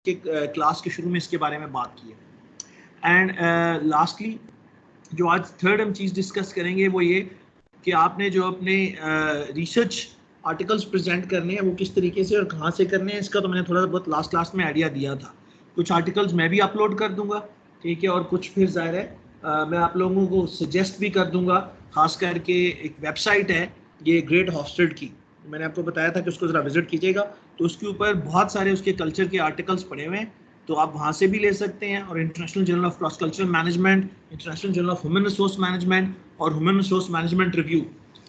के क्लास के शुरू में इसके बारे में बात की है। एंड लास्टली जो आज थर्ड हम चीज़ डिस्कस करेंगे वो ये कि आपने जो अपने रिसर्च आर्टिकल्स प्रेजेंट करने हैं वो किस तरीके से और कहाँ से करने हैं, इसका तो मैंने थोड़ा बहुत लास्ट क्लास में आइडिया दिया था। कुछ आर्टिकल्स मैं भी अपलोड कर दूंगा, ठीक है, और कुछ फिर ज़ाहिर है मैं आप लोगों को सजेस्ट भी कर दूंगा। खास करके एक वेबसाइट है ये ग्रेट हॉस्टेड की, मैंने आपको बताया था कि उसको ज़रा विजिट कीजिएगा, तो उसके ऊपर बहुत सारे उसके कल्चर के आर्टिकल्स पड़े हुए हैं, तो आप वहाँ से भी ले सकते हैं। और international journal of cross cultural management, international journal of human resource management और ह्यूमन रिसोर्स मैनेजमेंट रिव्यू,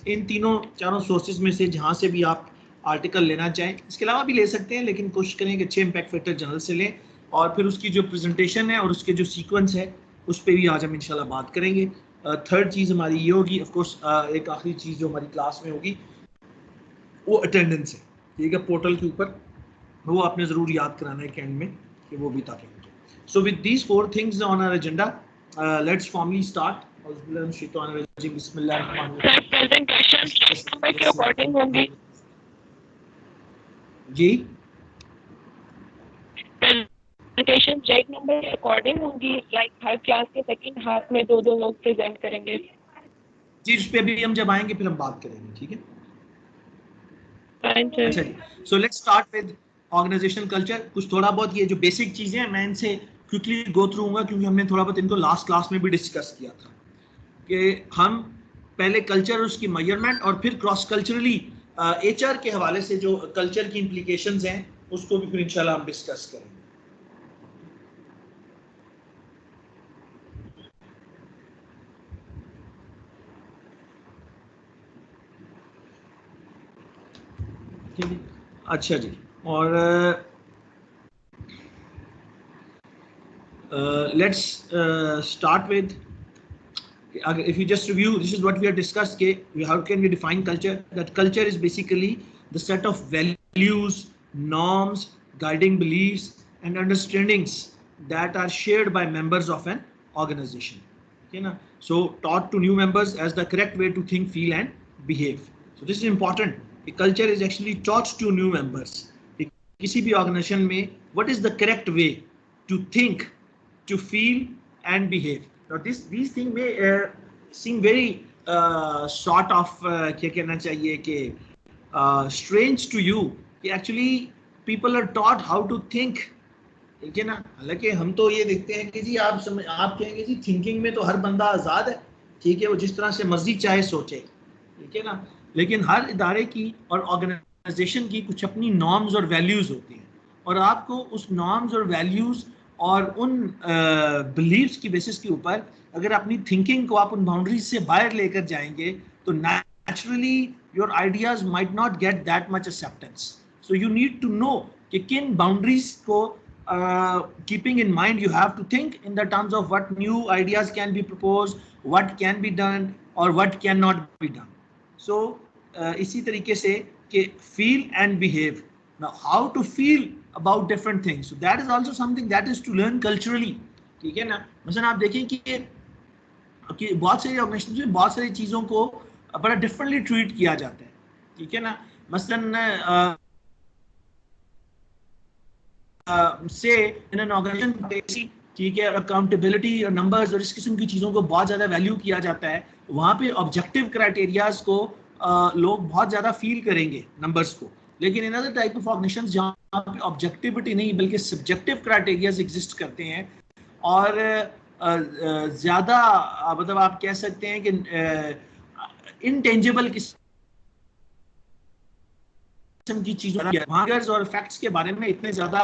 इन तीनों चारों सोर्सेज में से जहाँ से भी आप आर्टिकल लेना चाहें, इसके अलावा भी ले सकते हैं, लेकिन कोशिश करें कि अच्छे इम्पैक्ट फैक्टर जर्नल से लें। और फिर उसकी जो प्रेजेंटेशन है और उसके जो सीक्वेंस है उस पर भी आज हम इंशाल्लाह बात करेंगे। थर्ड चीज़ हमारी ये होगी, ऑफकोर्स एक आखिरी चीज़ जो हमारी क्लास में होगी वो अटेंडेंस है, ठीक है, पोर्टल के ऊपर वो आपने ज़रूर याद कराना है एंड में कि वो भी ताकि हो जाए। So with these 4 things on our agenda, let's formally start. जी, प्रेजेंटेशन चेक नंबर के अकॉर्डिंग होंगी, लाइक हर क्लास के सेकंड हाफ में 2-2 लोग प्रेजेंट करेंगे। जी, इस पे भी हम जब आएंगे फिर हम बात करेंगे, ठीक है। अच्छा जी, so let's start with organisational culture. कुछ थोड़ा बहुत ये जो बेसिक चीजें हैं मैं इनसे क्विकली गो थ्रू होऊंगा, क्योंकि हमने थोड़ा बहुत इनको लास्ट क्लास में भी डिस्कस किया था कि हम पहले कल्चर उसकी मेजरमेंट और फिर क्रॉस कल्चरली एचआर के हवाले से जो कल्चर की इम्प्लीकेशंस हैं उसको भी फिर इंशाल्लाह हम डिस्कस करेंगे। ठीक है, अच्छा जी, और let's start with, if you just review, this is what we have discussed, how can we define culture? That culture is basically the set of values, norms, guiding beliefs and understandings that are shared by members of an organization, okay na? So taught to new members as the correct way to think, feel and behave. So this is important, a culture is actually taught to new members किसी भी organisation में what is the correct way to think, to feel and behave. Now these things may seem very sort of क्या कहना चाहिए कि strange to you कि actually people are taught how to think, ठीक है ना। हालांकि हम तो ये देखते हैं कि जी आप कहेंगे जी थिंकिंग में तो हर बंदा आज़ाद है, ठीक है, वो जिस तरह से मर्जी चाहे सोचे, ठीक है ना, लेकिन हर इदारे की और ऑर्गेनाइजेशन की कुछ अपनी नॉर्म्स और वैल्यूज़ होती हैं, और आपको उस नॉर्म्स और वैल्यूज़ और उन बिलीव्स की बेसिस के ऊपर अगर अपनी थिंकिंग को आप उन बाउंड्रीज से बाहर लेकर जाएंगे तो naturally your ideas might not get that much acceptance. So you need to know कि किन बाउंड्रीज को keeping in mind you have to think in the terms of what new ideas can be proposed, what can be done or what cannot be done. So इसी तरीके से कि feel and behave. Now how to feel about different things, so that is also something that is to learn culturally, ठीक है ना। मसलन आप देखें कि बहुत सारी ऑर्गेनाइजेशन में बहुत सारी चीज़ों को बड़ा डिफरेंटली ट्रीट किया जाता है, ठीक है ना। मसलन से इन एन ऑर्गेनाइजेशन, ठीक है, अकाउंटेबिलिटी और नंबर्स और इस किस्म की चीज़ों को बहुत ज़्यादा वैल्यू किया जाता है, वहाँ पे ऑब्जेक्टिव क्राइटेरियाज को लोग बहुत ज़्यादा फील करेंगे नंबर्स को। लेकिन in other type of organisations जहाँ पे ऑब्जेक्टिविटी नहीं बल्कि सब्जेक्टिव क्राइटेरियाज एग्जिस्ट करते हैं और ज़्यादा मतलब आप कह सकते हैं कि इनटेंजिबल किस्म की चीज़ों और फैक्ट्स के बारे में इतने ज़्यादा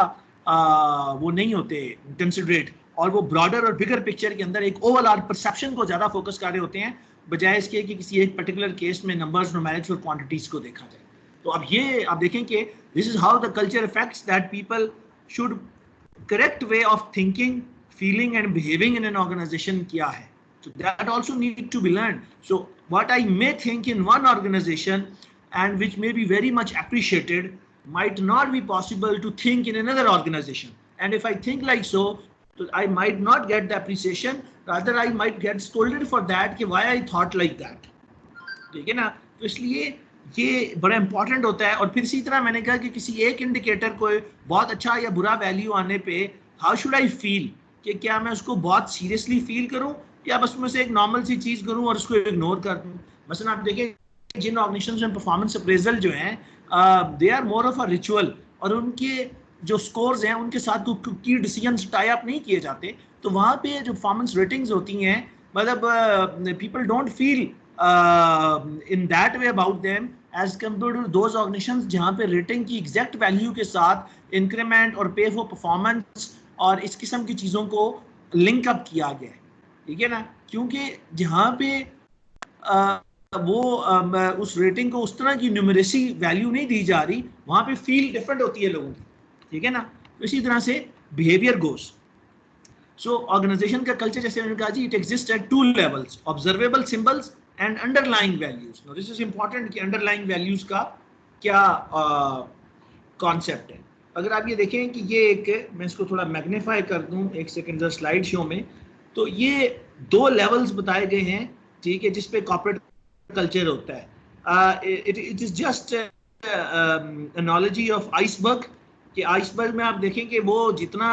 वो नहीं होते कंसिडरेट, और वो ब्रॉडर और बिगर पिक्चर के अंदर एक ओवरऑल परसेप्शन को ज़्यादा फोकस कर रहे होते हैं बजाय इसके कि किसी एक पर्टिकुलर केस में नंबर्स, न्यूमेरिक्स और क्वांटिटीज को देखा जाए। तो अब ये आप देखें कि this is how the culture effects that people should correct way of thinking, feeling and behaving in an organization क्या है। So that also need to be learned. So what I may think in one organization and which may be very much appreciated might not be possible to think in another organization. And if I think like so I might not get the appreciation, rather I might get scolded for that कि why I thought like that, ठीक है ना। तो इसलिए ये बड़ा important होता है। और फिर इसी तरह मैंने कहा कि किसी एक इंडिकेटर को बहुत अच्छा या बुरा वैल्यू आने पे हाउ शुड आई फील, कि क्या मैं उसको बहुत सीरियसली फील करूं या बस उसमें से एक नॉर्मल सी चीज करूं और उसको इग्नोर कर दूं। मसलन आप देखें जिन ऑर्गेनाइजेशंस में परफॉर्मेंस अप्रेजल जो हैं they are more of a ritual, और उनके जो स्कोर्स हैं उनके साथ की डिसीजंस टाई अप नहीं किए जाते, तो वहाँ पे जो परफॉर्मेंस रेटिंग्स होती हैं मतलब people don't feel in that way about them as compared to those organizations जहाँ पे रेटिंग की एग्जैक्ट वैल्यू के साथ इंक्रीमेंट और पे फॉर परफॉर्मेंस और इस किस्म की चीज़ों को लिंक अप किया गया है, ठीक है ना। क्योंकि जहाँ पे उस रेटिंग को उस तरह की न्यूमरेसी वैल्यू नहीं दी जा रही, वहाँ पे फील डिफरेंट होती है लोगों की, ठीक है ना। तो इसी तरह से बिहेवियर गोस। सो ऑर्गेनाइजेशन का कल्चर जैसे मैंने कहा जी, it exist at two levels, observable symbols and underlying values. No this is important कि अंडरलाइंग वैल्यूज का क्या कॉन्सेप्ट है। अगर आप ये देखें कि ये एक, मैं इसको थोड़ा मैग्नीफाई कर दूं एक सेकंड स्लाइड शो में, तो ये दो लेवल्स बताए गए हैं, ठीक है, जिसपे कॉर्पोरेट कल्चर होता है। It is just analogy of iceberg, कि आइसबर्ग में आप देखें कि वो जितना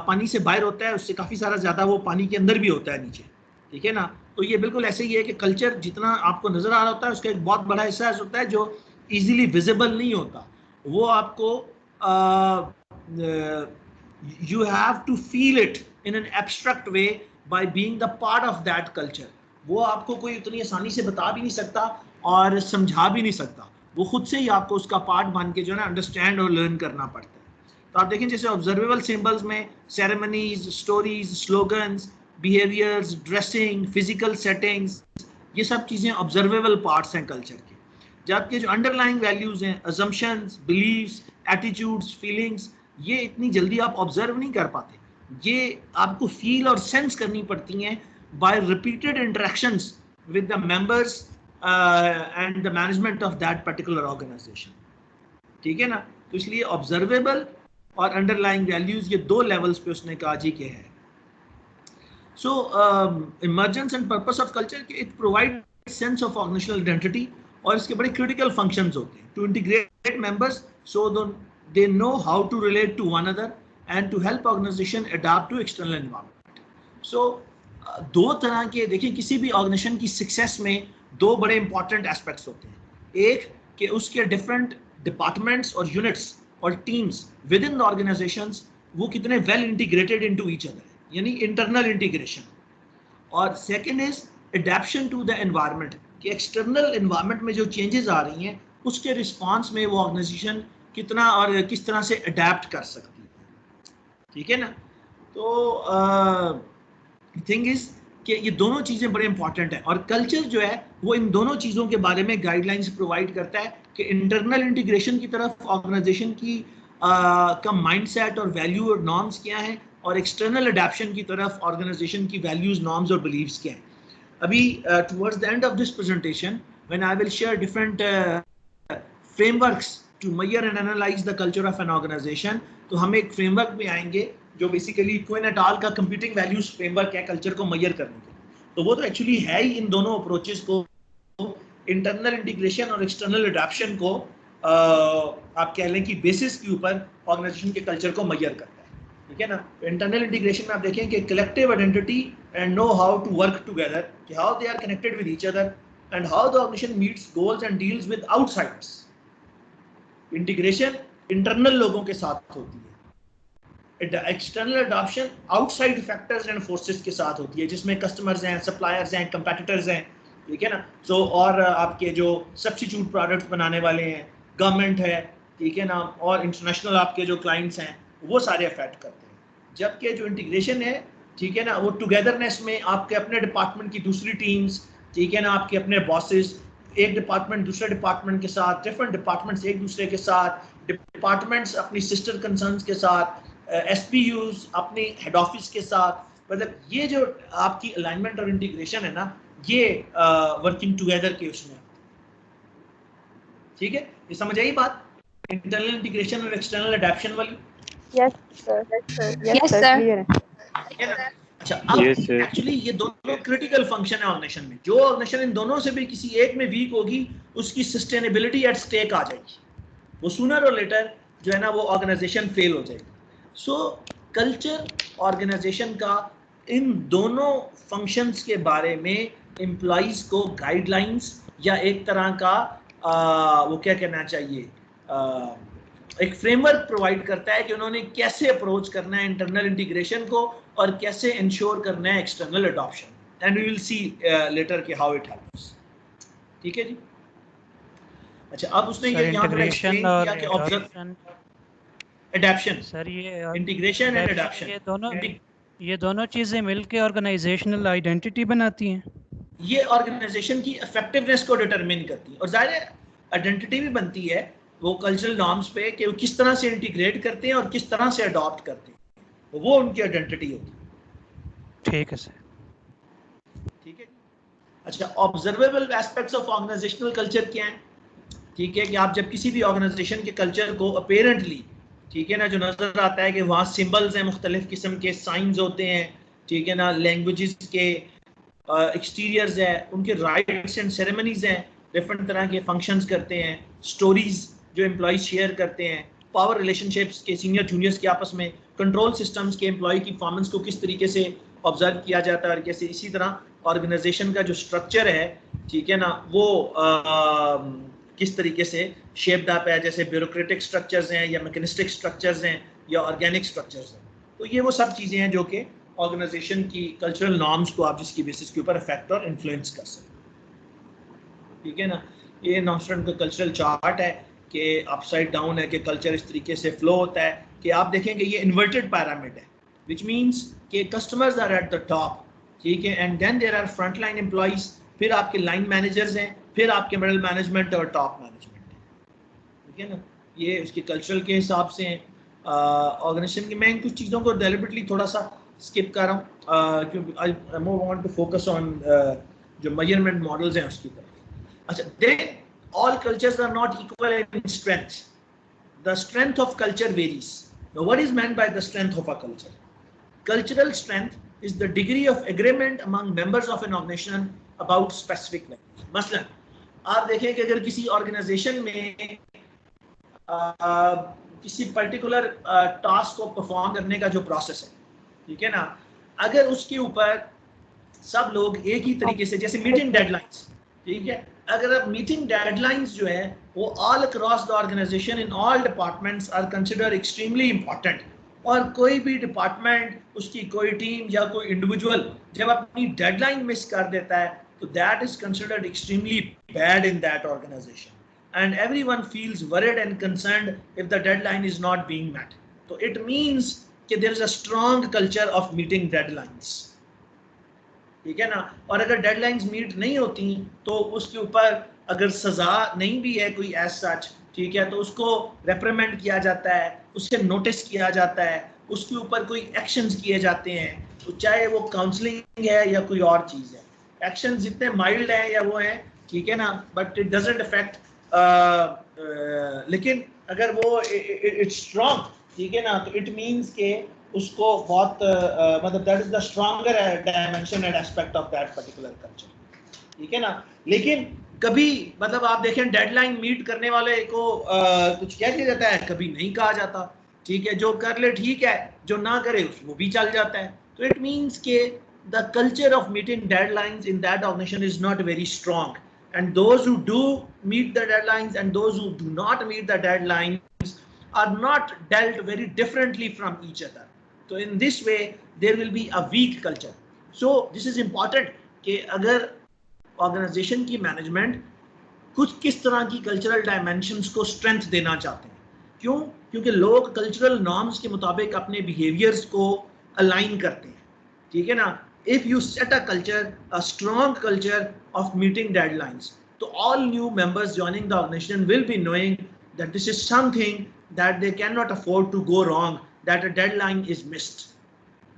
पानी से बाहर होता है उससे काफ़ी सारा ज़्यादा वो पानी के अंदर भी होता है नीचे, ठीक है ना। तो ये बिल्कुल ऐसे ही है कि कल्चर जितना आपको नज़र आ रहा होता है उसका एक बहुत बड़ा हिस्सा होता है जो इजीली विजिबल नहीं होता, वो आपको you have to feel it in an abstract way by being the part of that culture. वो आपको कोई उतनी आसानी से बता भी नहीं सकता और समझा भी नहीं सकता, वो खुद से ही आपको उसका पार्ट बन के जो है ना अंडरस्टैंड और लर्न करना पड़ता है। तो आप देखें जैसे ऑब्जर्वेबल सिंबल्स में ceremonies, stories, slogans, behaviours, dressing, physical settings, ये सब चीज़ें ऑब्जर्वेबल पार्ट्स हैं कल्चर के। जबकि जो अंडरलाइंग वैल्यूज हैं, अजम्पशंस, बिलीव्स, एटीट्यूड्स, फीलिंग्स, ये इतनी जल्दी आप ऑब्जर्व नहीं कर पाते, ये आपको फील और सेंस करनी पड़ती हैं by repeated interactions with the members and the management of that particular organization, ठीक है ना। तो इसलिए ऑब्जर्वेबल और अंडरलाइंग वैल्यूज ये दो लेवल्स पे उसने कहा जी के हैं। So emergence and purpose of culture, it provide sense of organisational identity, और इसके बड़े क्रिटिकल फंक्शंस होते हैं to integrate members so they know how to relate to one another and to help organisation adopt to external environment. So दो तरह के देखिए, किसी भी ऑर्गेनाइजेशन की सक्सेस में दो बड़े इंपॉर्टेंट एस्पेक्ट्स होते हैं। एक कि उसके डिफरेंट डिपार्टमेंट्स और यूनिट्स और teams within the organisations वो कितने well integrated into each other, यानी इंटरनल इंटीग्रेशन। और second is adaptation to the environment, कि एक्सटर्नल एनवायरनमेंट में जो चेंजेस आ रही हैं उसके रिस्पांस में वो ऑर्गेनाइजेशन कितना और किस तरह से अडैप्ट कर सकती है, ठीक है ना। तो थिंग इज कि ये दोनों चीज़ें बड़े इंपॉर्टेंट हैं, और कल्चर जो है वो इन दोनों चीज़ों के बारे में गाइडलाइंस प्रोवाइड करता है कि इंटरनल इंटीग्रेशन की तरफ ऑर्गेनाइजेशन की का माइंडसेट और वैल्यू और नॉर्म्स क्या हैं, और एक्सटर्नल अडैप्शन की तरफ ऑर्गेनाइजेशन की वैल्यूज, नॉर्म्स और बिलीव्स क्या हैं। अभी towards the end of this presentation when I will share different frameworks to measure and analyze the culture of an organization, तो हम एक फ्रेमवर्क में आएंगे जो बेसिकली कोइन एट ऑल का कंप्यूटिंग वैल्यूज फ्रेमवर्क है कल्चर को मेजर करने के। तो वो तो एक्चुअली है ही इन दोनों अप्रोचेस को, इंटरनल इंटीग्रेशन और एक्सटर्नल अडॉप्शन को आप कह लें कि बेसिस के ऊपर ऑर्गेनाइजेशन के कल्चर को मेजर करता है, ठीक है ना। इंटरनल इंटीग्रेशन में आप देखें कि collective identity and know how to work together, कि how they are connected with each other and how the organisation meets goals and deals with outsiders. Integration internal लोगों के साथ होती है, external adoption outside factors and forces के साथ होती है, जिसमें कस्टमर्स हैं, सप्लायर्स हैं, कंपेटिटर्स हैं, ठीक है ना। सो और आपके जो सब्स्टिट्यूट प्रोडक्ट्स बनाने वाले हैं, गवर्नमेंट है, ठीक है ना, और इंटरनेशनल आपके जो क्लाइंट्स हैं वो सारे अफेक्ट करते हैं। जबकि जो इंटीग्रेशन है, ठीक है ना, वो टुगेदरनेस में आपके अपने डिपार्टमेंट की दूसरी टीम्स, ठीक है ना, आपके अपने बॉसेस, एक डिपार्टमेंट दूसरे डिपार्टमेंट के साथ, डिफरेंट डिपार्टमेंट्स एक दूसरे के साथ, डिपार्टमेंट्स अपनी सिस्टर कंसर्न्स के साथ, SPUs अपने हेड ऑफिस के साथ, मतलब ये जो आपकी अलाइनमेंट और इंटीग्रेशन है ना, ये वर्किंग टुगेदर के उसमें, ठीक है। ये समझ आई बात, इंटरनल इंटीग्रेशन और एक्सटर्नल अडॉप्शन वाली? Yes sir, Yes, sir. Clear है। ठीक है ना। अच्छा, अब एक्चुअली ये दोनों क्रिटिकल फंक्शन है ऑर्गेनाइजेशन में। जो ऑर्गेनाइजेशन इन दोनों से भी किसी एक में वीक होगी, उसकी सस्टेनेबिलिटी एट स्टेक आ जाएगी, वो सूनर और लेटर जो है ना वो ऑर्गेनाइजेशन फेल हो जाएगी। सो कल्चर ऑर्गेनाइजेशन का इन दोनों फंक्शंस के बारे में एम्प्लॉइज को गाइडलाइंस या एक तरह का वो क्या कहना चाहिए, एक फ्रेमवर्क प्रोवाइड करता है कि उन्होंने कैसे अप्रोच करना है इंटरनल इंटीग्रेशन को और कैसे इंश्योर करना है external adoption. And we will see later के हाउ इट हेल्प्स। ठीक है जी। अच्छा, अब उसने ये यहाँ पर एक्सप्लेन किया कि ऑब्जर्व एडैप्शन, सर ये इंटीग्रेशन एंड एडैप्शन, ये दोनों चीजें मिलकर ऑर्गेनाइजेशनल आइडेंटिटी बनाती हैं। ये ऑर्गेनाइजेशन की इफेक्टिवनेस को डिटरमिन करती है और जाहिर है आइडेंटिटी भी बनती है वो कल्चरल नॉर्म्स पे कि वो किस तरह से इंटीग्रेट करते हैं और किस तरह से अडॉप्ट करते हैं, वो उनकी आइडेंटिटी होती है। ठीक है सर। ठीक है। अच्छा, observable aspects of organisational culture क्या है? ठीक है कि आप जब किसी भी ऑर्गेनाइजेशन के कल्चर को अपेरेंटली, ठीक है ना, जो नजर आता है कि वहाँ सिंबल्स हैं, मुख्तलिफ किस्म के साइंस होते हैं, ठीक है ना, लैंग्वेजेस के एक्सटीरियर्स है, उनके राइट्स एंड सेरेमनीज हैं, डिफरेंट तरह के फंक्शंस करते हैं, स्टोरीज जो एम्प्लॉइज शेयर करते हैं, पावर रिलेशनशिप्स के सीनियर जूनियर्स के आपस में, कंट्रोल सिस्टम्स के एम्प्लॉय की परफॉर्मेंस को किस तरीके से ऑब्जर्व किया जाता है और कैसे, इसी तरह ऑर्गेनाइजेशन का जो स्ट्रक्चर है, ठीक है ना, वो किस तरीके से शेप्ड अप है, जैसे ब्यूरोक्रेटिक स्ट्रक्चर्स हैं या मैकेनिस्टिक स्ट्रक्चर्स हैं या ऑर्गेनिक स्ट्रक्चर्स हैं। तो ये वो सब चीज़ें हैं जो कि ऑर्गेनाइजेशन की कल्चरल नॉर्म्स को आप जिसकी बेसिस के ऊपर इफेक्ट और इन्फ्लुएंस कर सकते। ठीक है ना, ये नॉस्ट्रैंड का कल्चरल चार्ट है कि अपसाइड डाउन है कि कल्चर इस तरीके से फ्लो होता है कि आप देखेंगे ये इन्वर्टेड पिरामिड है, विच मीन्स कि customers are at the top, ठीक है, and then there are front line employees, फिर आपके लाइन मैनेजर्स हैं, फिर आपके मिडिल मैनेजमेंट और टॉप मैनेजमेंट है। ठीक है ना, ये उसके कल्चरल के हिसाब से हैं। ऑर्गेनाइजेशन की मैं इन कुछ चीज़ों को डेलिबरेटली थोड़ा सा स्किप कर रहा हूँ क्योंकि आई मोर वांट टू फोकस ऑन जो मेजरमेंट मॉडल्स हैं उसकी तरफ। अच्छा, then all cultures are not equal in strength. The strength of culture varies. Now, what is meant by the strength of a culture? Cultural strength is the degree of agreement among members of an organization about specific values. मसलन आप देखें कि अगर किसी organisation में किसी particular task को perform करने का जो प्रोसेस है, ठीक है ना, अगर उसके ऊपर सब लोग एक ही तरीके से, जैसे मीटिंग डेडलाइंस, ठीक है, अगर अब मीटिंग डेडलाइंस जो है वो all across the organisation in all departments are consider extremely important, और कोई भी डिपार्टमेंट, उसकी कोई टीम या कोई इंडिविजुअल जब अपनी डेडलाइन मिस कर देता है तो that is considered extremely bad in that organisation and everyone feels worried and concerned if the deadline is not being met. So it means that there is a strong culture of meeting deadlines. ठीक है ना, और अगर deadlines meet नहीं होती तो उसके ऊपर अगर सजा नहीं भी है कोई एज सच, ठीक है, तो उसको रेप्रिमेंड किया जाता है, उससे नोटिस किया जाता है, उसके ऊपर कोई एक्शंस किए जाते हैं, तो चाहे वो काउंसलिंग है या कोई और चीज़ है। एक्शंस जितने माइल्ड हैं या वो हैं, ठीक है ना, बट इट डजंट अफेक्ट लेकिन अगर वो इट्स स्ट्रॉन्ग, ठीक है ना, तो इट मीन्स के उसको बहुत मतलब that is the stronger dimension and aspect of that particular culture. ठीक है ना, लेकिन कभी मतलब आप देखें डेडलाइन मीट करने वाले को कुछ कह दिया जाता है, कभी नहीं कहा जाता, ठीक है, जो कर ले ठीक है, जो ना करे वो भी चल जाता है। तो इट मीन्स के the culture of meeting deadlines in that organisation is not very strong, and those who do meet the deadlines and those who do not meet the deadlines are not dealt very differently from each other. So in this way there will be a weak culture. So this is important कि अगर organization की management कुछ किस तरह की cultural dimensions को strength देना चाहते हैं, क्यों? क्योंकि लोग cultural norms के मुताबिक अपने behaviors को align करते हैं। ठीक है ना, if you set a culture, a strong culture of meeting deadlines, so all new members joining the organization will be knowing that this is something that they cannot afford to go wrong, that a deadline is missed.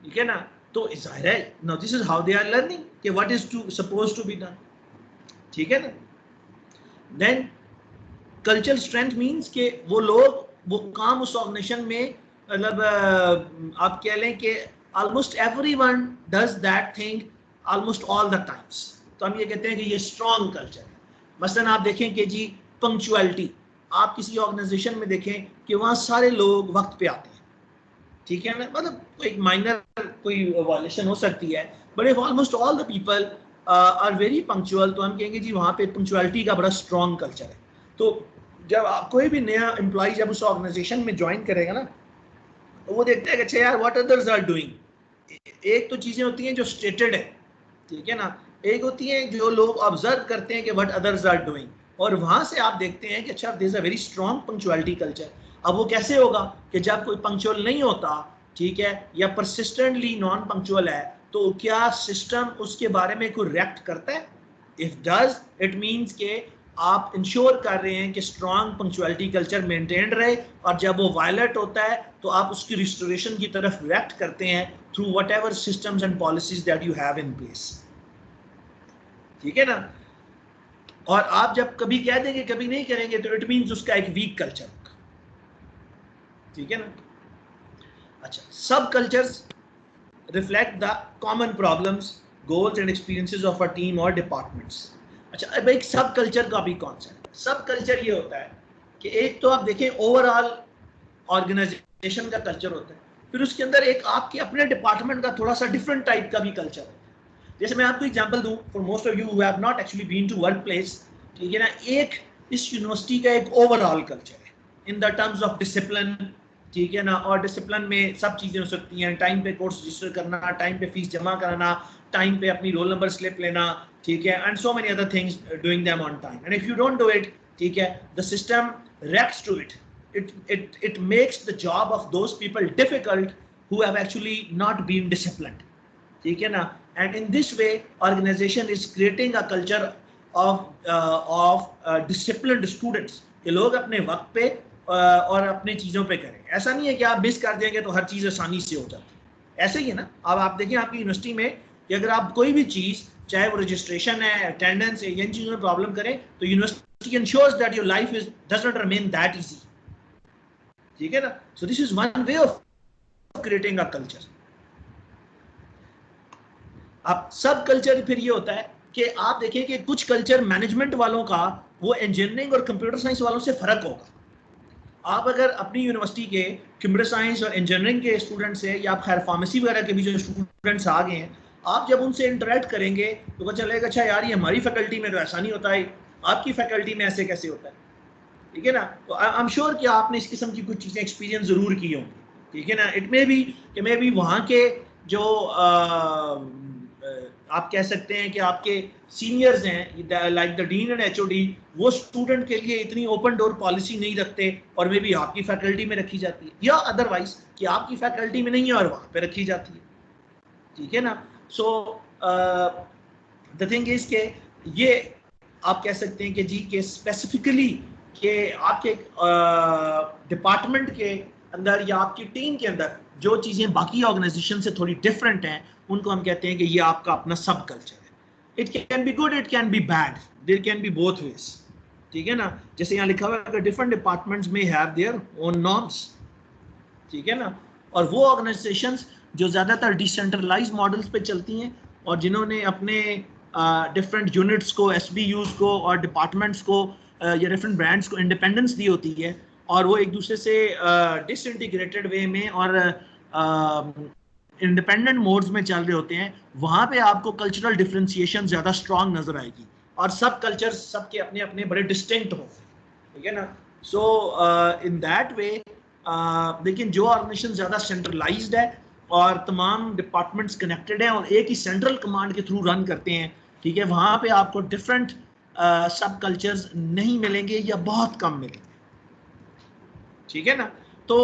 ठीक है ना, तो जाहिर है, now this is how they are learning कि what is supposed to be done. ठीक है ना, then cultural strength means कि वो लोग वो काम उस ऑर्गेनाइजेशन में मतलब आप कह लें कि almost everyone does that thing almost all the times. तो हम ये कहते हैं कि ये स्ट्रॉन्ग कल्चर है। मसलन आप देखें कि जी पंक्चुअलिटी, आप किसी ऑर्गेनाइजेशन में देखें कि वहाँ सारे लोग वक्त पे आते हैं, ठीक है ना, मतलब एक माइनर कोई वायलेशन हो सकती है, but if almost all the people are very punctual, तो हम कहेंगे जी वहाँ पे पंक्चुअलिटी का बड़ा स्ट्रॉन्ग कल्चर है। तो जब आप कोई भी नया एम्प्लॉय जब उस ऑर्गेनाइजेशन में ज्वाइन करेगा ना, तो वो देखता है कि अच्छा यार व्हाट अदर्स आर डूइंग। एक तो चीजें होती हैं जो स्टेटेड है, ठीक है ना, एक होती है जो लोग ऑब्जर्व करते हैं कि व्हाट अदर्स आर डूइंग, और वहां से आप देखते हैं कि अच्छा there is a very strong punctuality culture. अब वो कैसे होगा कि जब कोई पंक्चुअल नहीं होता, ठीक है, या परसिस्टेंटली नॉन पंक्चुअल है, तो क्या सिस्टम उसके बारे में कोई रिएक्ट करता है? इफ डज, इट मींस के आप इंश्योर कर रहे हैं कि स्ट्रॉन्ग पंक्चुअलिटी कल्चर मेंटेन रहे, और जब वो वायलेट होता है तो आप उसकी रिस्टोरेशन की तरफ रिएक्ट करते हैं through whatever systems and policies that you have in place, ठीक है ना। और आप जब कभी कह देंगे कभी नहीं करेंगे, तो इट मींस उसका एक वीक कल्चर होगा, ठीक है ना। अच्छा, सब cultures reflect the common problems, goals and experiences of a team और डिपार्टमेंट्स। अच्छा, अब एक सब कल्चर का भी कॉन्सेप्ट, सब कल्चर ये होता है कि एक तो आप देखें ओवरऑल ऑर्गेनाइजेशन का कल्चर होता है, फिर उसके अंदर एक आपके अपने डिपार्टमेंट का थोड़ा सा डिफरेंट टाइप का भी कल्चर है। जैसे मैं आपको एग्जांपल दूं, for most of you who have not actually been to work place, ठीक है ना, एक इस यूनिवर्सिटी का एक ओवरऑल कल्चर है in the terms of discipline, ठीक है ना, और डिसिप्लिन में सब चीजें हो सकती हैं, टाइम पे कोर्स रजिस्टर करना, टाइम पे फीस जमा कराना, टाइम पे अपनी रोल नंबर स्लिप लेना, ठीक है, and so many other things, doing them on time, and if you don't do it, ठीक है, the system reacts to it. It makes the job of those people difficult who have actually not been disciplined, ठीक है ना। and in this way organization is creating a culture of disciplined students, कि लोग अपने वक्त पे और अपने चीजों पे करें। ऐसा नहीं है कि आप मिस कर देंगे तो हर चीज आसानी से हो जाती है, ऐसे ही है ना। अब आप देखें आपकी यूनिवर्सिटी में कि अगर आप कोई भी चीज, चाहे वो रजिस्ट्रेशन है, अटेंडेंस है, इन चीजों में प्रॉब्लम करें, तो university ensures that your life does not remain that easy, ठीक है ना। so this is one way of creating a culture. अब सब कल्चर फिर ये होता है कि आप देखें कि कुछ कल्चर मैनेजमेंट वालों का वो इंजीनियरिंग और कंप्यूटर साइंस वालों से फर्क होगा। आप अगर अपनी यूनिवर्सिटी के कंप्यूटर साइंस और इंजीनियरिंग के स्टूडेंट्स हैं, या आप खैर फार्मेसी वगैरह के भी जो स्टूडेंट्स आ गए हैं, आप जब उनसे इंटरेक्ट करेंगे तो पता चलेगा अच्छा यार ये हमारी फैकल्टी में तो ऐसा नहीं होता है, आपकी फैकल्टी में ऐसे कैसे होता है, ठीक है ना। तो आई एम श्योर कि आपने इस किस्म की कुछ चीजें एक्सपीरियंस जरूर की होंगी, ठीक है ना। इट मे बी कि मे बी वहाँ के जो आप कह सकते हैं कि आपके सीनियर्स हैं, like the dean and HOD, वो स्टूडेंट के लिए इतनी ओपन डोर पॉलिसी नहीं रखते, और मे बी आपकी फैकल्टी में रखी जाती है, या अदरवाइज कि आपकी फैकल्टी में नहीं है और वहाँ पे रखी जाती है, ठीक है ना। सो द थिंग इज के ये आप कह सकते हैं कि जी के स्पेसिफिकली कि आपके डिपार्टमेंट के अंदर या आपकी टीम के अंदर जो चीज़ें बाकी ऑर्गेनाइजेशन से थोड़ी डिफरेंट हैं, उनको हम कहते हैं कि ये आपका अपना सब कल्चर है। It can be good, it can be bad, there can be both ways, ठीक है ना। जैसे यहाँ लिखा हुआ है डिफरेंट डिपार्टमेंट्स में हैव देयर ओन नॉर्म्स, ठीक है ना। और वो ऑर्गेनाइजेशंस जो ज़्यादातर डिसेंट्रलाइज मॉडल्स पे चलती हैं, और जिन्होंने अपने डिफरेंट यूनिट्स को, एसबीयूज को और डिपार्टमेंट्स को या डिफरेंट ब्रांड्स को इंडिपेंडेंस दी होती है, और वो एक दूसरे से डिसइंटीग्रेटेड वे में और इंडिपेंडेंट मोड्स में चल रहे होते हैं, वहाँ पे आपको कल्चरल डिफरेंशिएशन ज़्यादा स्ट्रॉन्ग नजर आएगी, और सब कल्चर्स सबके अपने अपने बड़े डिस्टिंक्ट हों, ठीक है ना। सो इन दैट वे लेकिन जो ऑर्गेनाइजेशन ज़्यादा सेंट्रलाइज्ड है और तमाम डिपार्टमेंट्स कनेक्टेड हैं और एक ही सेंट्रल कमांड के थ्रू रन करते हैं, ठीक है, वहाँ पे आपको डिफरेंट सब कल्चर्स नहीं मिलेंगे या बहुत कम मिलेंगे, ठीक है ना। तो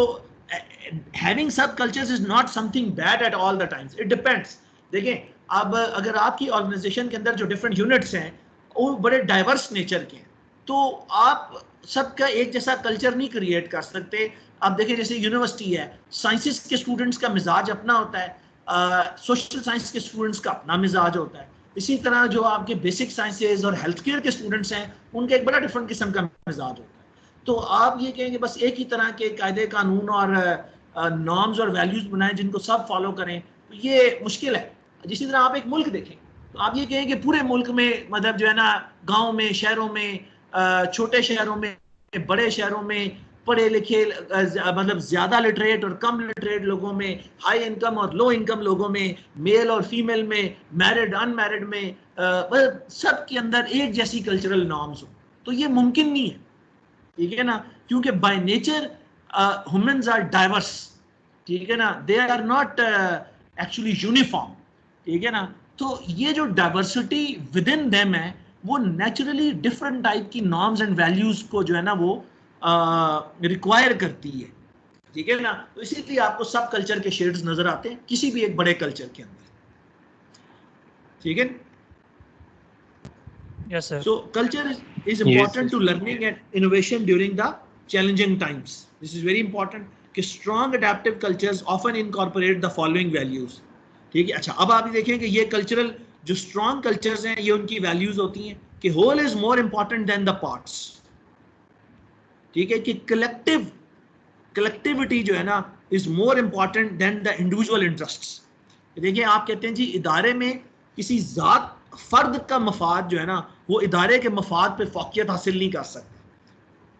having sub cultures is not something bad at all the times, it depends. देखें, अब अगर आपकी ऑर्गेनाइजेशन के अंदर जो डिफरेंट यूनिट्स हैं वो बड़े डाइवर्स नेचर के हैं, तो आप सबका एक जैसा कल्चर नहीं क्रिएट कर सकते। अब देखें जैसे यूनिवर्सिटी है, साइंसेस के स्टूडेंट्स का मिजाज अपना होता है, सोशल साइंस के स्टूडेंट्स का अपना मिजाज होता है, इसी तरह जो आपके बेसिक साइंसेज और हेल्थ केयर के स्टूडेंट्स हैं उनका एक बड़ा डिफरेंट किस्म का मिजाज होता है। तो आप ये कहेंगे बस एक ही तरह के कायदे कानून और नॉर्म्स और वैल्यूज बनाएं जिनको सब फॉलो करें, तो ये मुश्किल है। जिसी तरह आप एक मुल्क देखें तो आप ये कहें कि पूरे मुल्क में मतलब जो है ना, गाँव में, शहरों में, छोटे शहरों में, बड़े शहरों में, पढ़े लिखे मतलब ज्यादा लिटरेट और कम लिटरेट लोगों में, हाई इनकम और लो इनकम लोगों में, मेल और फीमेल में, मैरिड अनमैरिड में, मतलब सब के अंदर एक जैसी कल्चरल नॉर्म्स हो, तो ये मुमकिन नहीं है, ठीक है ना, क्योंकि by nature humans are diverse, ठीक है ना, they are not actually uniform, ठीक है ना। तो ये जो डाइवर्सिटी विद इन देम है वो नेचुरली डिफरेंट टाइप की नॉर्म्स एंड वैल्यूज को जो है ना वो रिक्वायर करती है, ठीक है ना। तो इसीलिए आपको सब कल्चर के शेड्स नजर आते हैं किसी भी एक बड़े कल्चर के अंदर, ठीक है। Yes, sir. So culture is Yes, important to learning and innovation during the challenging times. This is very important कि strong adaptive cultures often incorporate the following values, ठीक है। अच्छा, अब आप देखें कि ये कल्चरल जो स्ट्रॉन्ग कल्चर्स हैं ये उनकी वैल्यूज होती हैं कि whole is more important than the parts, ठीक है, कि कलेक्टिविटी जो है ना is more important than the individual interests. देखिए आप कहते हैं जी इदारे में किसी जात फर्द का मफाद जो है ना वो इदारे के मफाद पे फौकियत हासिल नहीं कर सकता,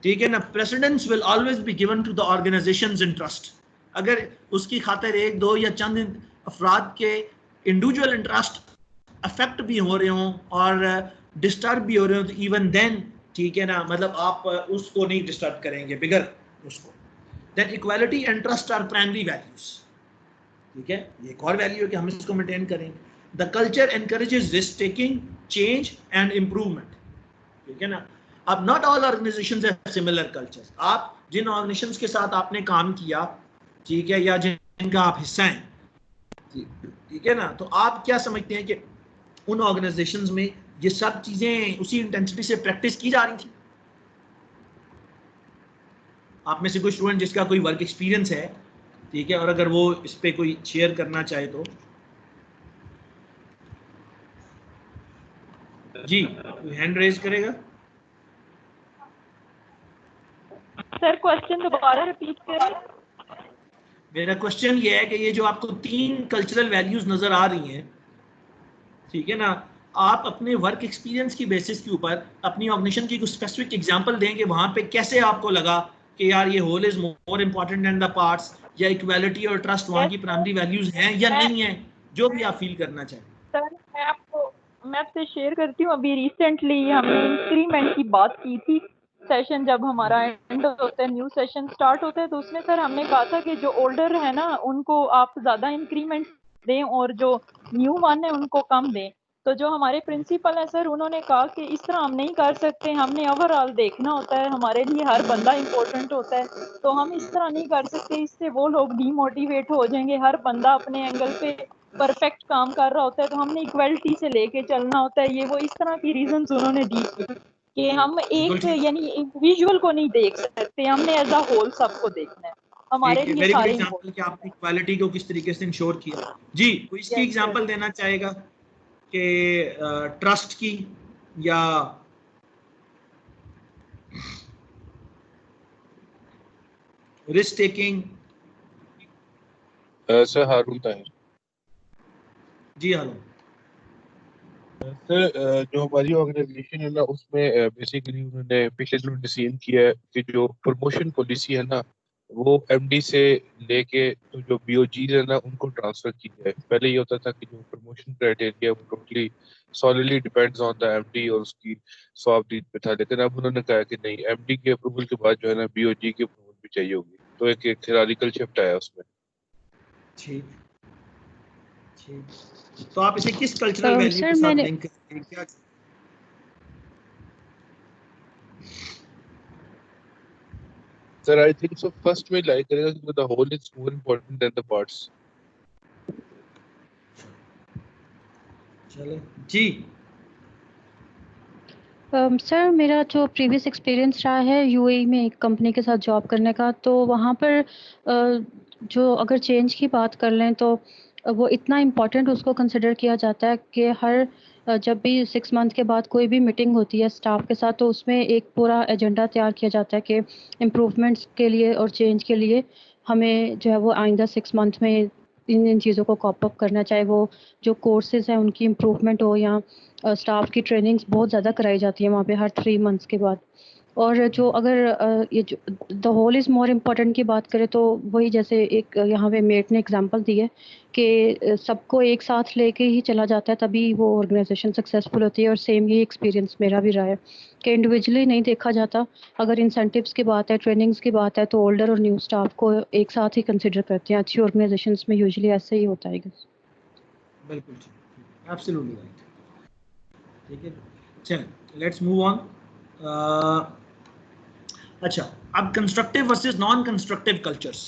ठीक है ना। Precedence will always be given to the organisation's interest. अगर उसकी खातिर एक दो या चंद अफराद के इंडिविजुअल इंटरेस्ट अफेक्ट भी हो रहे हों और डिस्टर्ब भी हो रहे हों तो इवन देन, ठीक है ना, मतलब आप उसको नहीं डिस्टर्ब करेंगे बिगर उसको। Then equality and trust are primary values, ठीक है, ये एक और वैल्यू है कि हम इसको मेंटेन करेंगे। The culture encourages risk taking, change and improvement, ठीक है ना। अब not all organisations have similar cultures. आप जिन ऑर्गेनाइजेशंस के साथ आपने काम किया, ठीक है, या जिनका आप हिस्सा हैं, ठीक है ना, तो आप क्या समझते हैं कि उन ऑर्गेनाइजेशंस में ये सब चीजें उसी इंटेंसिटी से प्रैक्टिस की जा रही थी? आप में से कोई स्टूडेंट जिसका कोई वर्क एक्सपीरियंस है, ठीक है, और अगर वो इस पे कोई शेयर करना चाहे तो जी कोई हैंड रेज करेगा। सर क्वेश्चन दोबारा रिपीट करें। मेरा क्वेश्चन ये है कि ये जो आपको 3 कल्चरल वैल्यूज नजर आ रही हैं, ठीक है ना, आप अपने वर्क एक्सपीरियंस की बेसिस के ऊपर अपनी ऑर्गेनाइजेशन की कुछ स्पेसिफिक एग्जांपल दें कि वहां पे कैसे आपको लगा कि यार ये whole is more important than the parts, या इक्वालिटी और ट्रस्ट वहां की प्राइमरी वैल्यूज हैं या नहीं है, जो भी आप फील करना चाहें। सर मैं आपसे शेयर करती हूँ। अभी रिसेंटली हमने इंक्रीमेंट की बात की थी, सेशन जब हमारा एंड होता है, न्यू सेशन स्टार्ट होता है, तो उसमें सर हमने कहा था कि जो ओल्डर है ना उनको आप ज़्यादा इंक्रीमेंट दें और जो न्यू वन है उनको कम दें। तो जो हमारे प्रिंसिपल हैं सर उन्होंने कहा कि इस तरह हम नहीं कर सकते, हमने ओवरऑल देखना होता है, हमारे लिए हर बंदा इम्पोर्टेंट होता है, तो हम इस तरह नहीं कर सकते, इससे वो लोग डीमोटिवेट हो जाएंगे, हर बंदा अपने एंगल पे परफेक्ट काम कर रहा होता है, तो हमने इक्वलिटी से लेके चलना होता है। ये वो इस तरह की रीजंस उन्होंने दी थी कि हम एक यानी इंडिविजुअल को नहीं देख सकते, हमने एज अ होल सबको देखना है, हमारे लिए वेरी गुड सारे एग्जांपल कि आपने इक्वालिटी को किस तरीके से इंश्योर किया। जी कोई इसकी Yes, एग्जांपल sir. देना चाहेगा कि ट्रस्ट की या रिस्क टेकिंग? सर हारून ताहिर। जी हेलो सर जो हमारी ऑर्गेनाइजेशन है ना उसमें बेसिकली उन्होंने पिछले दिनों डिसीजन किया है कि जो प्रमोशन पॉलिसी है ना वो एमडी से लेके तो जो बीओजीज है ना उनको ट्रांसफर की जाए। पहले ये होता था कि जो प्रमोशन क्राइटेरिया वो totally solidly depends on the MD और उसकी स्वाबदीद पे था, लेकिन अब उन्होंने कहा कि नहीं, एमडी के अप्रूवल के बाद जो है ना बीओजी की अप्रूवल भी चाहिए होगी, तो एक थियोरिटिकल शिफ्ट आया उसमें। ठीक ठीक, तो आप इसे किस कल्चरल वैल्यू के साथ लिंक करेंगे? क्या sir I think so first में लाइक करेगा कि the whole is more important than the parts. चलो जी सर मेरा जो प्रीवियस एक्सपीरियंस रहा है यूएई में एक कंपनी के साथ जॉब करने का, तो वहाँ पर जो अगर चेंज की बात कर लें तो वो इतना इम्पोर्टेंट उसको कंसिडर किया जाता है कि हर जब भी 6 मंथ के बाद कोई भी मीटिंग होती है स्टाफ के साथ, तो उसमें एक पूरा एजेंडा तैयार किया जाता है कि इम्प्रूवमेंट्स के लिए और चेंज के लिए हमें जो है वो आइंदा 6 मंथ में इन चीज़ों को कॉप अप करना, चाहे वो जो कोर्सेज हैं उनकी इम्प्रूवमेंट हो या स्टाफ की ट्रेनिंग्स बहुत ज़्यादा कराई जाती है वहाँ पे हर 3 मंथ्स के बाद। और जो अगर ये जो the whole is more important की बात करें तो वही जैसे एक यहाँ पे मेट ने एग्जांपल दी है कि सबको एक साथ लेके ही चला जाता है तभी वो ऑर्गेनाइजेशन सक्सेसफुल होती है। और सेम ये एक्सपीरियंस मेरा भी रहा है कि इंडिविजुअली नहीं देखा जाता। अगर इंसेंटिव्स की बात है, ट्रेनिंग्स की बात है, तो ओल्डर और न्यू स्टाफ को एक साथ ही कंसिडर करते हैं। अच्छी ऑर्गेनाइजेशंस में यूजुअली ऐसे ही होता है। बिल्कुल ठीक, एब्सोल्युटली राइट। ठीक है, चलिए लेट्स मूव ऑन। अच्छा, अब constructive versus non constructive cultures,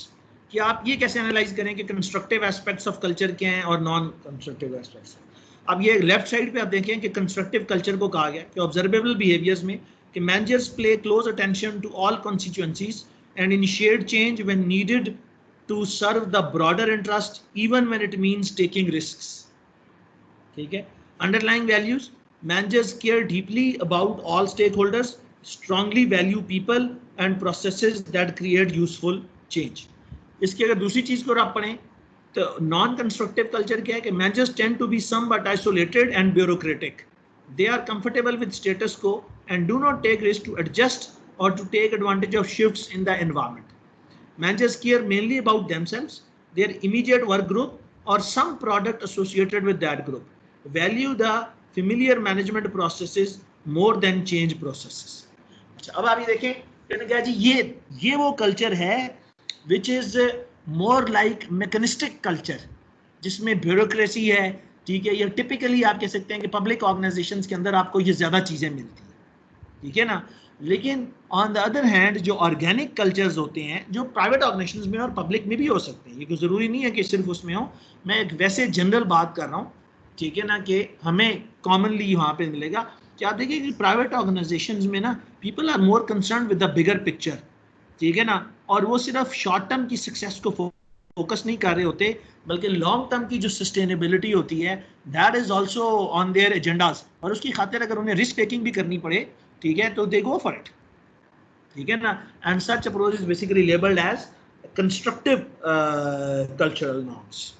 कि आप ये कैसे एनालाइज करें कि कंस्ट्रक्टिव एस्पेक्ट्स ऑफ कल्चर क्या हैं और नॉन कंस्ट्रक्टिव एस्पेक्ट्स। अब ये लेफ्ट साइड पे आप देखें कि कंस्ट्रक्टिव कल्चर को कहा गया कि ऑब्जर्वेबल बिहेवियर्स में कि managers play close attention to all constituencies and initiate change when needed to serve the broader interest even when it means taking risks. ठीक है, underlying values, managers care deeply about all stakeholders, strongly value people and processes that create useful change. इसकी अगर दूसरी चीज को आप पढ़ें तो नॉन कंस्ट्रक्टिव कल्चर क्या है कि managers tend to be somewhat isolated and bureaucratic. They are comfortable with status quo and do not take risk to adjust or to take advantage of shifts in the environment. Managers care mainly about themselves, their immediate work group or some product associated with that group. Value the familiar management processes more than change processes. अच्छा, अब आप ये देखें क्या जी, ये वो culture है which is more like mechanistic culture, जिसमें ब्यूरोक्रेसी है। ठीक है, ये टिपिकली आप कह सकते हैं कि पब्लिक ऑर्गेनाइजेशंस के अंदर आपको ये ज्यादा चीजें मिलती हैं। ठीक है ना, लेकिन ऑन द अदर हैंड जो ऑर्गेनिक कल्चर्स होते हैं जो प्राइवेट ऑर्गेनाइजेशंस में और पब्लिक में भी हो सकते हैं, ये कोई जरूरी नहीं है कि सिर्फ उसमें हो, मैं एक वैसे जनरल बात कर रहा हूँ। ठीक है ना, कि हमें कॉमनली वहाँ पे मिलेगा कि आप देखिए कि प्राइवेट ऑर्गेनाइजेशंस में ना people are more concern with the bigger picture. ठीक है ना, और वो सिर्फ शॉर्ट टर्म की सक्सेस को फोकस नहीं कर रहे होते, बल्कि लॉन्ग टर्म की जो सस्टेनेबिलिटी होती है that is also on their agendas. और उसकी खातिर अगर उन्हें रिस्क टेकिंग भी करनी पड़े, ठीक है, तो दे गो फॉर इट। ठीक है ना, and such approach is basically labelled as constructive cultural norms.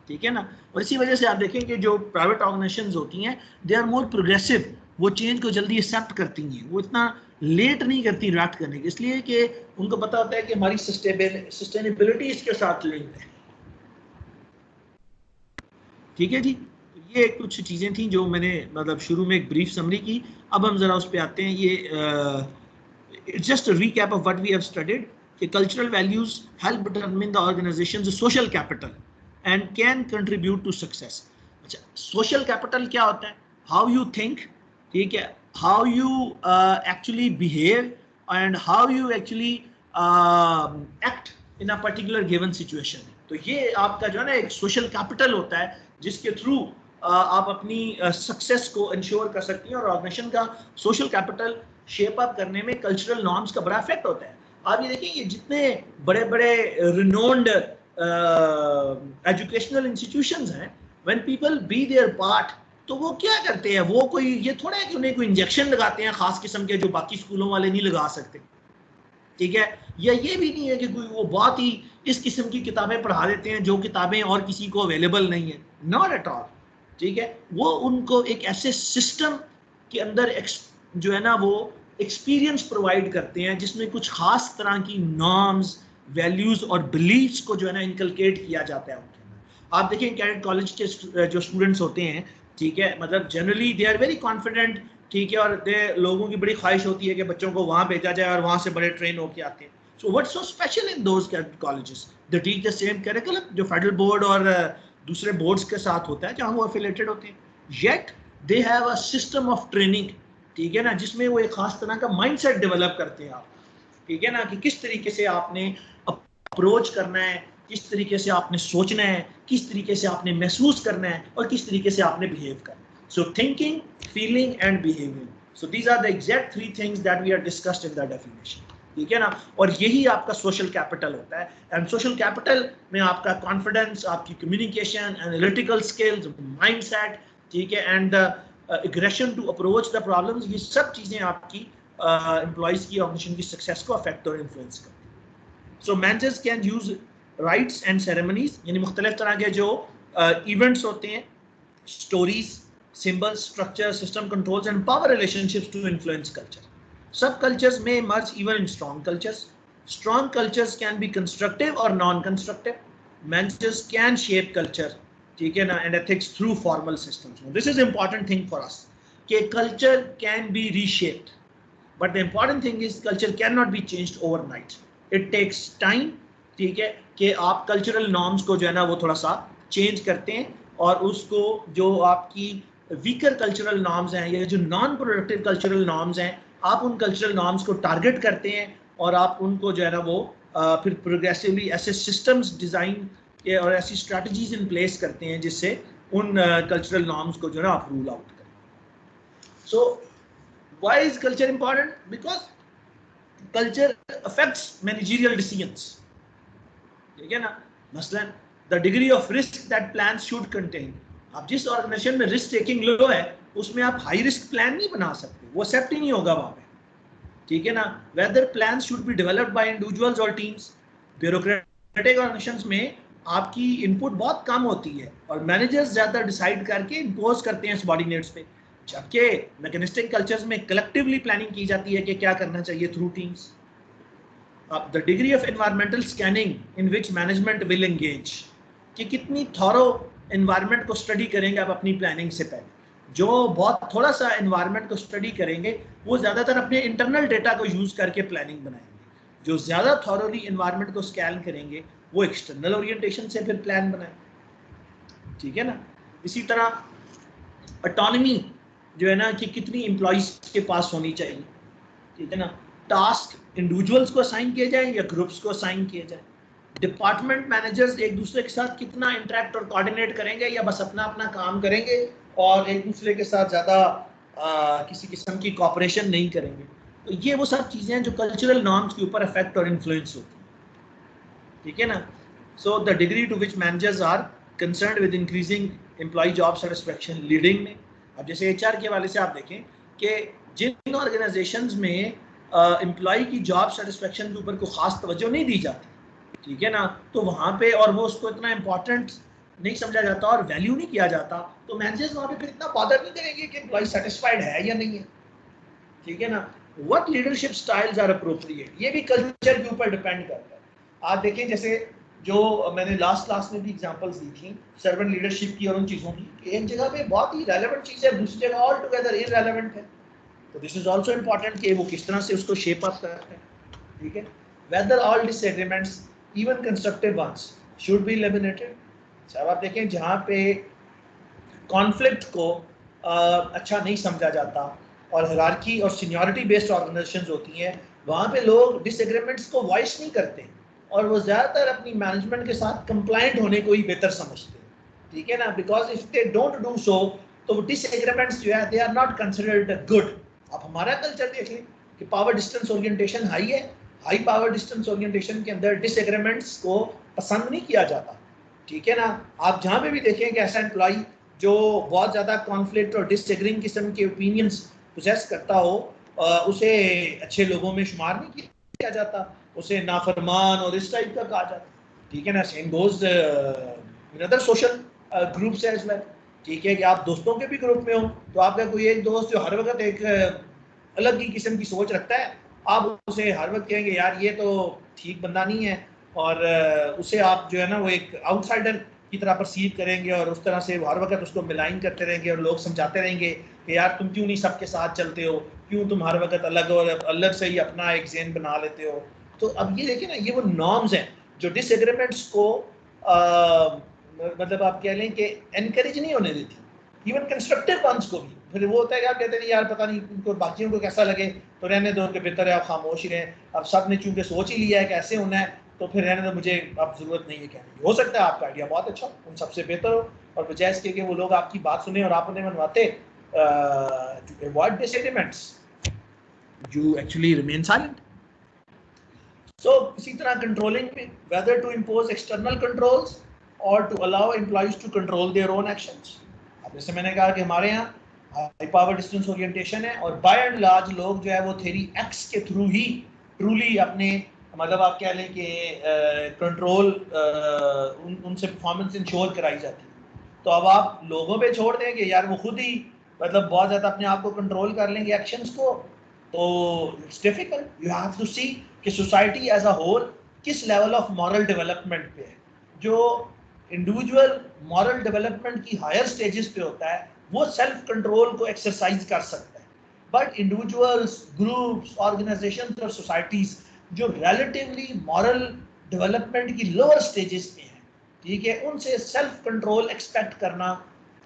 ठीक है ना, और इसी वजह से आप देखें कि जो प्राइवेट ऑर्गेनाइजेशंस होती हैं दे आर मोर प्रोग्रेसिव, वो चेंज को जल्दी एक्सेप्ट करती हैं, वो इतना लेट नहीं करती रिएक्ट करने के, इसलिए कि उनको पता होता है कि हमारी सस्टेनेबिलिटी इसके साथ लिंक्ड है। ठीक है जी, ये कुछ चीजें थी जो मैंने मतलब शुरू में एक ब्रीफ समरी की। अब हम जरा उस पर आते हैं। ये it's just a recap of what we have studied कि cultural values help determine the organisations social capital and can contribute to success. अच्छा, social capital क्या होता है? How you think, ठीक है, how you actually behave and how you actually act in a particular given situation. तो ये आपका जो है ना एक social capital होता है जिसके थ्रू आप अपनी सक्सेस को इंश्योर कर सकती हैं। और ऑर्गेनाइजेशन का सोशल कैपिटल शेप अप करने में कल्चरल नॉर्म्स का बड़ा इफेक्ट होता है। आप ये देखिए ये जितने बड़े बड़े रिनोन्ड एजुकेशनल इंस्टीट्यूशंस हैं, when people be there part, तो वो क्या करते हैं, वो कोई ये थोड़ा है कि उन्हें कोई इंजेक्शन लगाते हैं खास किस्म के जो बाकी स्कूलों वाले नहीं लगा सकते। ठीक है, या ये भी नहीं है कि कोई वो बहुत ही इस किस्म की किताबें पढ़ा देते हैं जो किताबें और किसी को अवेलेबल नहीं है, नॉट एट ऑल। ठीक है, वो उनको एक ऐसे सिस्टम के अंदर जो है ना वो एक्सपीरियंस प्रोवाइड करते हैं जिसमें कुछ खास तरह की नॉर्म्स, वैल्यूज और बिलीव्स को जो है ना इनकलकेट किया जाता है उनके अंदर। आप देखिए कैडेट कॉलेज के जो स्टूडेंट्स होते हैं, ठीक है, मतलब generally they are very confident. ठीक है, और लोगों की बड़ी ख्वाहिश होती है कि बच्चों को वहाँ भेजा जाए और वहाँ से बड़े ट्रेन होके आते हैं। So what's so special in those cadet colleges? They teach the same curriculum जो फेडरल बोर्ड और दूसरे बोर्ड्स के साथ होता है जहाँ वो एफिलेटेड होते हैं, yet they have a system of training. ठीक है ना, जिसमें वो एक खास तरह का माइंडसेट डेवलप करते हैं आप। ठीक है ना, कि किस तरीके से आपने अप्रोच करना है, किस तरीके से आपने सोचना है, किस तरीके से आपने महसूस करना है और किस तरीके से आपने बिहेव करना है। So thinking, feeling and behaving, so these are the exact 3 things that we are discussed in the definition. ठीक है ना, और यही आपका सोशल कैपिटल होता है। एंड सोशल कैपिटल में आपका कॉन्फिडेंस, आपकी कम्युनिकेशन, एनालिटिकल स्किल्स, माइंडसेट, ठीक है, and aggression to approach the problems, ये सब चीजें आपकी एम्प्लॉइज की ऑर्गेनाइजेशन की सक्सेस को अफेक्ट और इन्फ्लुएंस करती हैं। So managers can use rights and ceremonies, यानी मुख्तलिफ तरह के जो इवेंट्स होते हैं, stories, symbols, structure, system controls, and power relationships to influence culture. Subcultures may emerge even in strong cultures. Strong cultures can be constructive or non-constructive. Managers can shape culture, ठीक है ना, and ethics through formal systems. Now, this is important thing for us. कि culture can be reshaped, but the important thing is culture cannot be changed overnight. It takes time, ठीक है, कि आप cultural norms को जो है ना वो थोड़ा सा change करते हैं और उसको जो आपकी वीकर कल्चरल नॉर्म्स हैं या जो नॉन प्रोडक्टिव कल्चरल नॉर्म्स हैं, आप उन कल्चरल नॉर्म्स को टारगेट करते हैं और आप उनको जो है ना वो फिर प्रोग्रेसिवली ऐसे सिस्टम्स डिज़ाइन और ऐसी स्ट्रैटेजीज इन प्लेस करते हैं जिससे उन कल्चरल नॉर्म्स को जो है ना आप रूल आउट करें. So why is culture important? Because culture affects managerial decisions, ठीक है ना. मसलन the degree of risk that plans should contain. आप जिस ऑर्गेनाइजेशन में रिस्क टेकिंग लो है उसमें आप हाई रिस्क प्लान नहीं बना सकते, वो एक्सेप्ट ही नहीं होगा वहां पे, ठीक है ना. Whether plan should be developed by individuals और टीम्स. ब्यूरोक्रेटिक ऑर्गेनाइजेशंस में आपकी इनपुट बहुत कम होती है और मैनेजर्स ज्यादा डिसाइड करके इंपोज करते हैं सबऑर्डिनेट्स पे, जबकि मैकेनिस्टिक कल्चर्स में कलेक्टिवली प्लानिंग की जाती है कि क्या करना चाहिए through teams. The degree of environmental scanning in which management will engage, कि कितनी थॉरो एनवायरनमेंट को स्टडी करेंगे आप अपनी प्लानिंग से पहले. जो बहुत थोड़ा सा एनवायरनमेंट को स्टडी करेंगे वो ज़्यादातर अपने इंटरनल डेटा को यूज़ करके प्लानिंग बनाएंगे. जो ज़्यादा थॉरोली एनवायरनमेंट को स्कैन करेंगे वो एक्सटर्नल ओरिएंटेशन से फिर प्लान बनाएंगे, ठीक है ना. इसी तरह ऑटोनॉमी जो है ना कि कितनी एम्प्लॉइज के पास होनी चाहिए, ठीक है ना. टास्क इंडिविजुअल्स को असाइन किए जाए या ग्रुप्स को असाइन किए जाए. डिपार्टमेंट मैनेजर्स एक दूसरे के साथ कितना इंटरेक्ट और कोऑर्डिनेट करेंगे या बस अपना अपना काम करेंगे और एक दूसरे के साथ ज़्यादा किसी किस्म की कोऑपरेशन नहीं करेंगे. तो ये वो सब चीज़ें हैं जो कल्चरल नॉर्म्स के ऊपर इफेक्ट और इन्फ्लुएंस होती हैं, ठीक है ना. So the degree to which managers are concerned with increasing employee job satisfaction leading में. अब जैसे HR के हवाले से आप देखें कि जिन ऑर्गेनाइजेशंस में एम्प्लॉय की जॉब सेटिस्फेक्शन के ऊपर कोई खास तवज्जो नहीं दी जाती, ठीक है ना, तो वहाँ पे और वो उसको इतना इम्पोर्टेंट नहीं समझा जाता और वैल्यू नहीं किया जाता, तो मैनेजर्स वहाँ पे फिर इतना बॉदर नहीं करेंगे कि एम्प्लॉय सेटिस्फाइड है या नहीं है, ठीक है ना. What leadership styles are appropriate, ये भी कल्चर के ऊपर डिपेंड करता है. आप देखें जैसे जो मैंने लास्ट क्लास में भी एग्जांपल्स दी थी सर्वेंट लीडरशिप की और उन चीज़ों की, एक जगह पे बहुत ही रेलेवेंट चीज़ है, दूसरी जगह ऑल टुगेदर इररेलेवेंट है. तो दिस इज ऑल्सो इम्पॉर्टेंट कि वो किस तरह से उसको शेप अप करते हैं, ठीक है. Whether all disagreements even constructive ones should be eliminated. अब आप देखें जहाँ पे कॉन्फ्लिक्ट को अच्छा नहीं समझा जाता और हायरार्की और सीनियरिटी बेस्ड ऑर्गेनाइजेशंस होती हैं, वहाँ पे लोग डिसएग्रीमेंट्स को वॉइस नहीं करते और वो ज़्यादातर अपनी मैनेजमेंट के साथ कंप्लाइंट होने को ही बेहतर समझते हैं, ठीक है ना. Because if they don't do so तो वो डिसएग्रीमेंट्स जो है they are not considered good. आप हमारा कल्चर देख लें कि पावर डिस्टेंस ओरिएंटेशन हाई है. हाई पावर डिस्टेंस ओरिएंटेशन के अंदर डिसएग्रीमेंट्स को पसंद नहीं किया जाता, ठीक है ना. आप जहाँ पे भी देखें कि ऐसा एम्प्लॉय जो बहुत ज़्यादा कॉन्फ्लिक्ट और डिसएग्रीइंग किस्म के ओपिनियंस पोजेस करता हो, उसे अच्छे लोगों में शुमार नहीं किया जाता, उसे नाफरमान और इस टाइप का कहा जाता, ठीक है ना. Same goes in other social groups as well, ठीक है, कि आप दोस्तों के भी ग्रुप में हो तो आपका कोई एक दोस्त जो हर वक्त एक अलग ही किस्म की सोच रखता है, आप उसे हर वक्त कहेंगे यार ये तो ठीक बंदा नहीं है और उसे आप जो है ना वो एक आउटसाइडर की तरह परसीव करेंगे और उस तरह से हर वक्त उसको मिलाइन करते रहेंगे और लोग समझाते रहेंगे कि यार तुम क्यों नहीं सबके साथ चलते हो, क्यों तुम हर वक्त अलग और अलग से ही अपना एक ज़हन बना लेते हो. तो अब ये देखिए ना, ये वो नॉर्म्स हैं जो डिसएग्रीमेंट्स को मतलब आप कह लें कि एनकरेज नहीं होने देती, इवन कंस्ट्रक्टिव वंस को भी. फिर वो होता है कि आप कहते हैं यार पता नहीं उनको बाकियों को कैसा लगे तो रहने दो, कि बेहतर है आप खामोश ही रहें. अब सब ने चूंकि सोच ही लिया है कि ऐसे होना है तो फिर रहने दो, मुझे अब ज़रूरत नहीं है कहने की. हो सकता है आपका आइडिया बहुत अच्छा उन सबसे बेहतर हो और बजाय इसके कि वो लोग आपकी बात सुने और आप उन्हें मनवाते to avoid disagreements, you actually remain silent. So इसी तरह कंट्रोलिंग में whether to impose external controls or to allow employees to control their own actions. अब जैसे मैंने कहा कि हमारे यहाँ हाई पावर डिस्टेंस ओरिएंटेशन है और बाय एंड लार्ज लोग जो है वो थ्योरी एक्स के थ्रू ही ट्रूली अपने मतलब आप कह लें कि कंट्रोल उनसे परफॉर्मेंस इंश्योर कराई जाती है। तो अब आप लोगों पे छोड़ दें कि यार वो खुद ही मतलब बहुत ज़्यादा अपने आप को कंट्रोल कर लेंगे एक्शंस को, तो it's difficult. You have to see कि सोसाइटी एज अ होल किस लेवल ऑफ मॉरल डेवलपमेंट पे है। जो इंडिविजुअल मॉरल डेवलपमेंट की हायर स्टेजेस पे होता है वो सेल्फ कंट्रोल को एक्सरसाइज कर सकता है, बट इंडिविजुअल्स, ग्रुप्स, ऑर्गेनाइजेशंस और सोसाइटीज जो रिलेटिवली मॉरल डेवलपमेंट की लोअर स्टेजेस पे हैं, ठीक है, उनसे सेल्फ कंट्रोल एक्सपेक्ट करना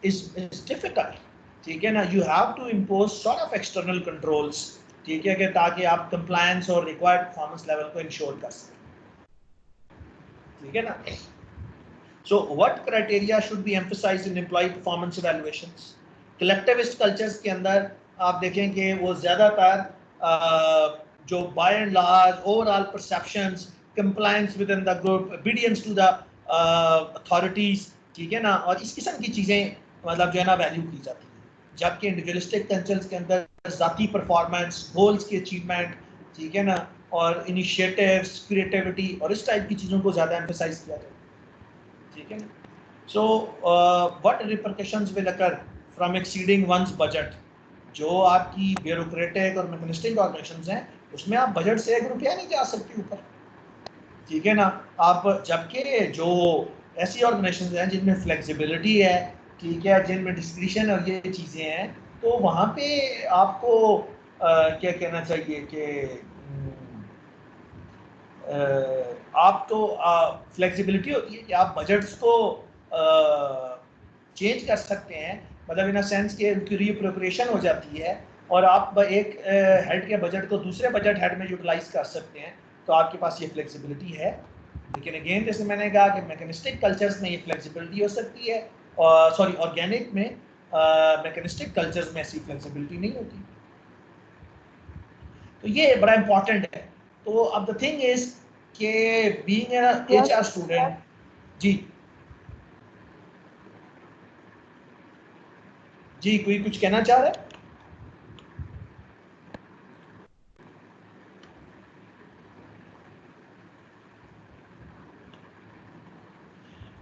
इज डिफिकल्ट। ठीक है ना, you have to impose sort of external controls, ठीक है, कि ताकि आप कंप्लायंस और रिक्वायर्ड परफॉर्मेंस लेवल को इंश्योर कर सकें। ठीक है ना। So what criteria should be emphasized in employee performance evaluations? Collectivist cultures के अंदर आप देखें कि वो ज़्यादातर जो by and large overall perceptions, compliance within the group, obedience to the authorities, ठीक है ना, और इस किस्म की चीज़ें मतलब जो है ना वैल्यू की जाती है। जबकि इंडिविजुअलिस्टिक कल्चर्स के अंदर ज़ाती परफॉर्मेंस, गोल्स की अचीवमेंट, ठीक है ना, और इनिशिएटिव्स, क्रिएटिविटी और इस टाइप की चीज़ों को ज़्यादा एम्फेसाइज किया जाता है। ठीक है। So what repercussions will occur from exceeding one's budget? जो आपकी ब्यूरोक्रेटिक और मैकेनिस्टिक ऑर्गेनाइजेशंस हैं उसमें आप बजट से ₹1 नहीं जा सकते ऊपर। ठीक है ना। आप जबकि जो ऐसी ऑर्गेनाइजेशंस हैं जिनमें फ्लेक्सिबिलिटी है, ठीक है, जिनमें डिस्क्रिशन और ये चीज़ें हैं, तो वहाँ पे आपको क्या कहना चाहिए कि आप तो फ्लेक्सिबिलिटी होती है कि आप बजट्स को चेंज कर सकते हैं, मतलब इन अ सेंस कि उनकी रीअप्रोप्रिएशन हो जाती है और आप एक हेड के बजट को दूसरे बजट हेड में यूटिलाइज कर सकते हैं, तो आपके पास ये फ्लेक्सिबिलिटी है। लेकिन अगेन जैसे मैंने कहा कि मैकेनिस्टिक कल्चर्स में ये फ्लेक्सिबिलिटी हो सकती है, और सॉरी ऑर्गेनिक में, मैकेनिस्टिक कल्चर्स में ऐसी फ्लेक्सिबिलिटी नहीं होती। तो ये बड़ा इंपॉर्टेंट है। तो अब द थिंग इज कि बीइंग एन एचआर स्टूडेंट, जी कोई कुछ कहना चाह रहा है?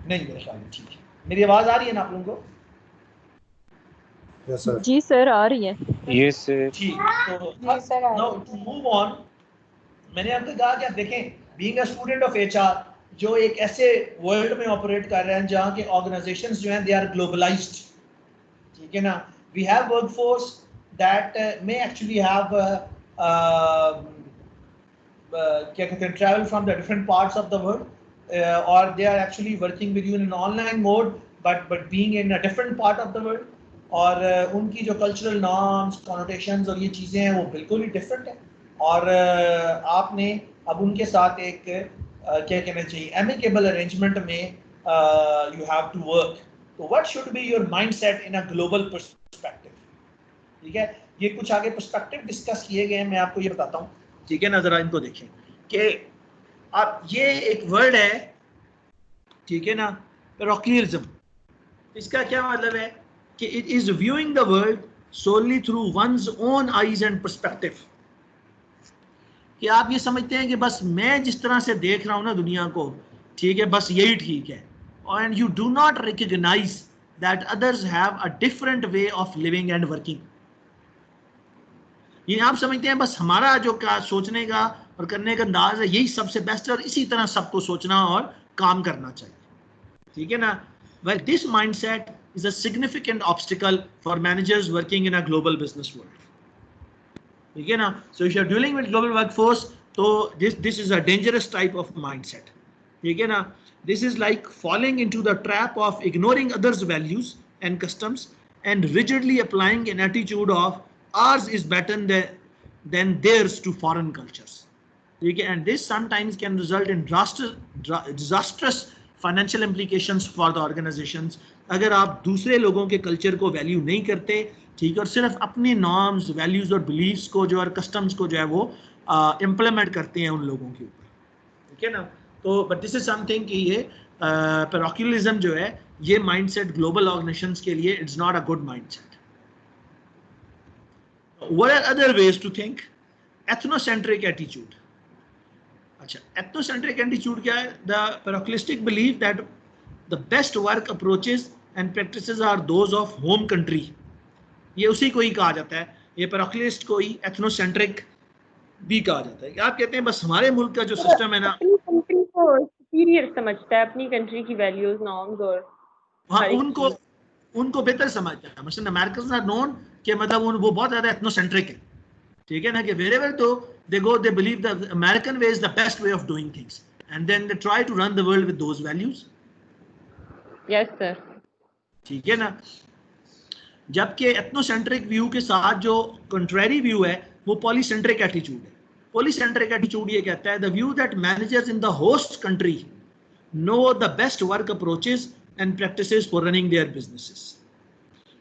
नहीं, मेरे ख्याल में ठीक है। मेरी आवाज आ रही है ना आप लोगों को? Yes, sir. जी सर आ रही है। Yes, sir. ठीक, तो नाउ टू मूव ऑन, मैंने आपको कहा कि आप देखें being a student of HR जो एक ऐसे वर्ल्ड में ऑपरेट कर रहे हैं जहाँ के ऑर्गेनाइजेशंस जो हैं दे आर ग्लोबलाइज्ड। ठीक है ना, we have workforce that may actually have क्या कहते हैं travel from the different parts of the world और they are actually working with you in online mode but being in a different part of the world, और उनकी जो cultural norms, connotations और ये चीज़ें हैं वो बिल्कुल ही डिफरेंट है। और आपने अब उनके साथ एक क्या कहना चाहिए एमिकेबल अरेंजमेंट में यू हैव टू वर्क। तो what should be your mindset in a global perspective? ठीक है, ये कुछ आगे पर्सपेक्टिव डिस्कस किए गए हैं, मैं आपको ये बताता हूँ। ठीक है ना, जरा इनको देखें कि आप ये एक वर्ड है, ठीक है ना, पैरोक्लियलिज्म। इसका क्या मतलब है कि it is viewing the world solely through one's own eyes and perspective, कि आप ये समझते हैं कि बस मैं जिस तरह से देख रहा हूं ना दुनिया को, ठीक है, बस यही ठीक है, and you do not recognise that others have a different way of living and working. ये आप समझते हैं बस हमारा जो का सोचने का और करने का अंदाज है यही सबसे बेस्ट है और इसी तरह सबको सोचना और काम करना चाहिए। ठीक है ना। Well this mindset is a significant obstacle for managers working in a global business world. ठीक है ना, so if you are dealing with global workforce, so this is a dangerous type of mindset. ठीक है ना, this is like falling into the trap of ignoring others' values and customs and rigidly applying an attitude of ours is better than theirs to foreign cultures. ठीक है, and this sometimes can result in disastrous financial implications for the organisations. अगर आप दूसरे लोगों के culture को value नहीं करते, ठीक है, और सिर्फ अपने नॉर्म्स, वैल्यूज और बिलीव्स को जो और कस्टम्स को जो है वो इम्प्लीमेंट करते हैं उन लोगों के ऊपर। ठीक है ना, तो बट दिस इज समथिंग कि ये पैरोक्लियलिज्म जो है ये माइंडसेट ग्लोबल ऑर्गेनाइजेशंस के लिए it's not a good mindset. What are other ways to think? Ethnocentric attitude. अच्छा, एथनोसेंट्रिक एटीट्यूड क्या है? The parochialistic believe that the best work approaches and practices are those of home country. ये उसी को ही कहा जाता है, ये पैराक्लिस्ट को ही एथनोसेंट्रिक भी कहा जाता है। आप कहते हैं बस हमारे मुल्क का जो सिस्टम है ना, अपनी कंट्री को सुपीरियर समझता है, अपनी कंट्री की वैल्यूज, नॉर्म्स और हाँ उनको बेहतर समझता है। मसलन अमेरिकन आर नोन कि मतलब वो बहुत ज्यादा एथनोसेंट्रिक है, ठीक है ना, कि wherever they go they believe the American way is the best way of doing things and then they try to run the world with those values. Yes sir, ठीक है ना। जबकि एथनोसेंट्रिक व्यू के साथ जो कंट्रेरी व्यू है वो polycentric attitude है। पॉलीसेंट्रिक एटीट्यूड ये कहता है the view that managers in the host country know the best work approaches and practices for running their businesses.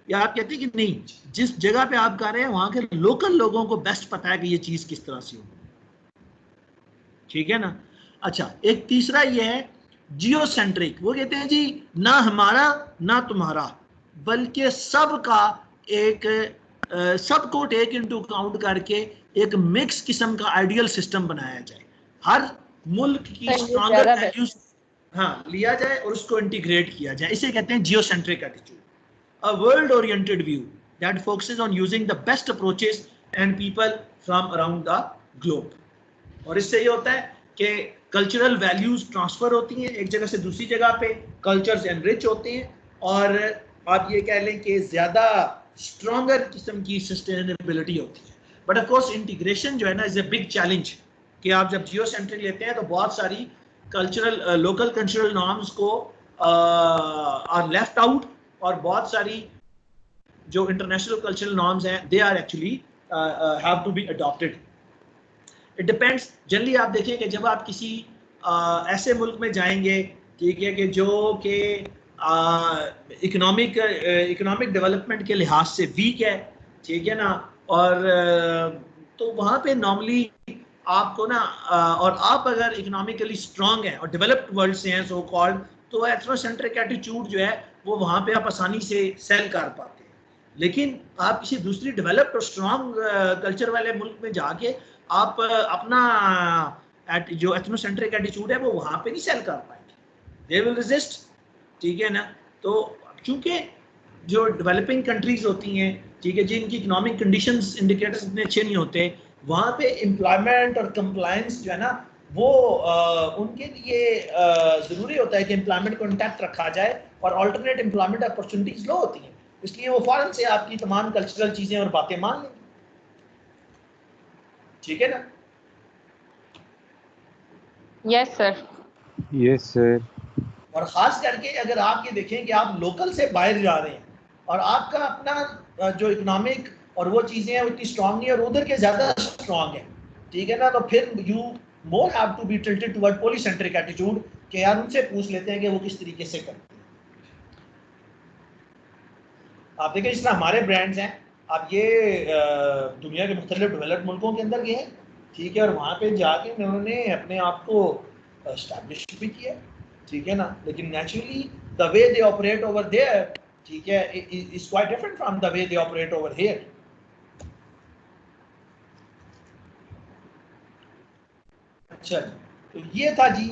या आप कहते हैं कि नहीं, जिस जगह पे आप कर रहे हैं वहां के लोकल लोगों को बेस्ट पता है कि ये चीज किस तरह से हो, ठीक है ना। अच्छा, एक तीसरा ये है जियोसेंट्रिक। वो कहते हैं जी ना हमारा ना तुम्हारा बल्कि सबका एक सबको टेक इनटू अकाउंट करके एक मिक्स किस्म का आइडियल सिस्टम बनाया जाए। हर मुल्क की स्ट्रॉन्गर वैल्यूज हाँ लिया जाए और उसको इंटीग्रेट किया जाए। इसे कहते हैं geocentric attitude. A world-oriented view that focuses on using the best approaches and people from around the globe. और इससे ये होता है कि कल्चरल वैल्यूज ट्रांसफर होती हैं एक जगह से दूसरी जगह पे, कल्चर्स एनरिच होते हैं और आप ये कह लें कि ज्यादा स्ट्रॉन्गर किस्म की सस्टेनेबिलिटी होती है। बट ऑफ कोर्स इंटीग्रेशन जो है ना इज ए बिग चैलेंज कि आप जब जियोसेंट्रिक लेते हैं तो बहुत सारी कल्चरल लोकल कल्चरल नॉर्म्स को आर लेफ्ट आउट और बहुत सारी जो इंटरनेशनल कल्चरल नॉर्म्स हैं they are actually have to be adopted. It depends. Generally आप देखें कि जब आप किसी ऐसे मुल्क में जाएंगे, ठीक है, कि जो कि इकोनॉमिक डेवलपमेंट के लिहाज से वीक है, ठीक है ना, और तो वहाँ पे नॉर्मली आपको ना और आप अगर इकोनॉमिकली स्ट्रांग हैं और डेवलप्ड वर्ल्ड से हैं सो कॉल्ड, तो एथनोसेंट्रिक एटीट्यूड जो है वो वहाँ पे आप आसानी से सेल कर पाते हैं। लेकिन आप किसी दूसरी डेवलप्ड और स्ट्रांग कल्चर वाले मुल्क में जाके आप अपना जो एथनोसेंट्रिक एटीट्यूड है वो वहाँ पे नहीं सेल कर पाएंगे, दे विल रेजिस्ट, ठीक है ना। तो क्योंकि जो डेवलपिंग कंट्रीज होती हैं, ठीक है, जिनकी इकोनॉमिक कंडीशंस इंडिकेटर्स इतने अच्छे नहीं होते, वहाँ पे एम्प्लॉयमेंट और कंप्लायंस जो है ना वो उनके लिए ज़रूरी होता है कि एम्प्लॉयमेंट को इंटैक्ट रखा जाए और अल्टरनेट एम्प्लॉयमेंट अपॉर्चुनिटीज लो होती हैं, इसलिए वो फौरन से आपकी तमाम कल्चरल चीज़ें और बातें मान लेंगे, ठीक है ना। Yes sir, yes sir. और ख़ास करके अगर आप ये देखें कि आप लोकल से बाहर जा रहे हैं और आपका अपना जो इकोनॉमिक और वो चीज़ें हैं उतनी स्ट्रांग नहीं है और उधर के ज़्यादा स्ट्रांग है, ठीक है ना, तो फिर you more have to be tilted toward polycentric attitude कि यार उनसे पूछ लेते हैं कि वो किस तरीके से करते हैं। आप देखें जिस तरह हमारे ब्रांड्स हैं, आप ये दुनिया के मुख्तलिफ डेवलप्ड मुल्कों के अंदर गए हैं, ठीक है, और वहाँ पे जाके उन्होंने अपने आप को एस्टैब्लिश भी किया, ठीक है ना, लेकिन naturally the way they operate over there, ठीक है, is quite different from the way they operate over here. अच्छा, तो ये था जी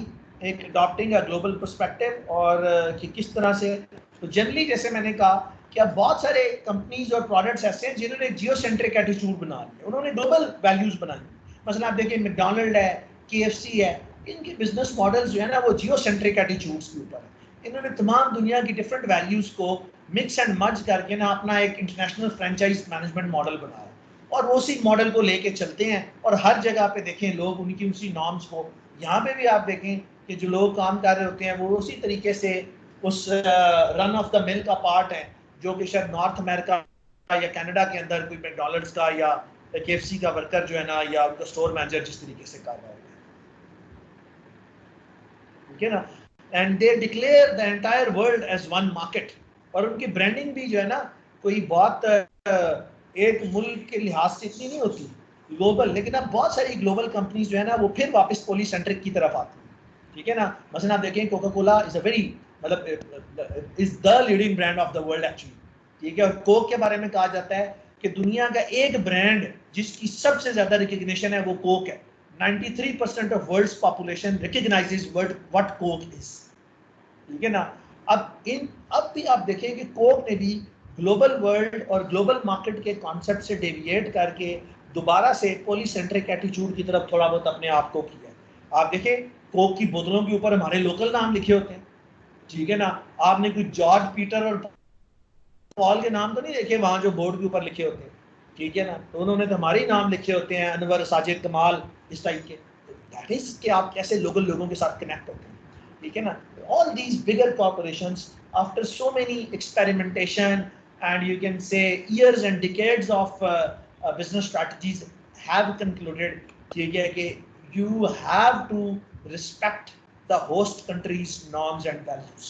एक अडॉप्टिंग अ ग्लोबल पर्सपेक्टिव और कि किस तरह से, तो जनरली जैसे मैंने कहा कि अब बहुत सारे कंपनीज और प्रोडक्ट्स ऐसे हैं जिन्होंने जियोसेंट्रिक एटीट्यूड बना लिया, उन्होंने ग्लोबल वैल्यूज बनाई। मसलन आप देखिए मैकडॉनल्ड है, KFC है, इनके बिजनेस मॉडल्स जो है ना वो जियोसेंट्रिक एटीट्यूड्स के ऊपर है। इन्होंने तमाम दुनिया की डिफरेंट वैल्यूज को मिक्स एंड मर्ज करके ना अपना एक इंटरनेशनल फ्रेंचाइज मैनेजमेंट मॉडल बनाया और वो उसी मॉडल को लेके चलते हैं और हर जगह पे देखें लोग उनकी उसी नॉर्म्स को, यहाँ पे भी आप देखें कि जो लोग काम कर रहे होते हैं वो उसी तरीके से उस रन ऑफ द मिल का पार्ट है जो कि शायद नॉर्थ अमेरिका या कनाडा के अंदर कोई मैकडॉनल्ड्स का या KFC का वर्कर जो है ना या उनका स्टोर मैनेजर जिस तरीके से कर रहा होता है, ठीक है ना, and they declare the entire world as one market. और उनकी ब्रांडिंग भी जो है ना कोई बहुत एक मुल्क के लिहाज से इतनी नहीं होती ग्लोबल, लेकिन अब बहुत सारी ग्लोबल कंपनीज जो है ना वो फिर वापस पॉलीसेंट्रिक की तरफ आती है, ठीक है ना। मसलन आप देखें Coca Cola is a very मतलब is the leading brand of the world actually, ठीक है। और कोक के बारे में कहा जाता है कि दुनिया का एक ब्रांड जिसकी सबसे ज्यादा रिकग्निशन है वो कोक है, 93% of world's population recognizes what coke is. ठीक है ना. अब भी आप देखें कि कोक ने भी ग्लोबल वर्ल्ड और ग्लोबल मार्केट के कॉन्सेप्ट से डेविएट करके दोबारा से पॉलीसेंट्रिक एटीट्यूड की तरफ थोड़ा बहुत अपने आप को किया. आप देखें कोक की बोतलों के ऊपर हमारे लोकल नाम लिखे होते हैं. ठीक है ना. आपने कोई जॉर्ज पीटर और पॉल के नाम तो नहीं देखे वहां जो बोर्ड के ऊपर लिखे होते हैं. ठीक है ना. तो उन्होंने तो हमारे ही नाम लिखे होते हैं, अनवर, साजिद, कमाल, इस टाइप के. दैट इज कि आप कैसे लोगों के साथ कनेक्ट होते हैं. ठीक है ना. All these bigger corporations, after so many experimentation and you can say years and decades of business strategies, have concluded ठीक है कि you have to respect the host country's norms and values.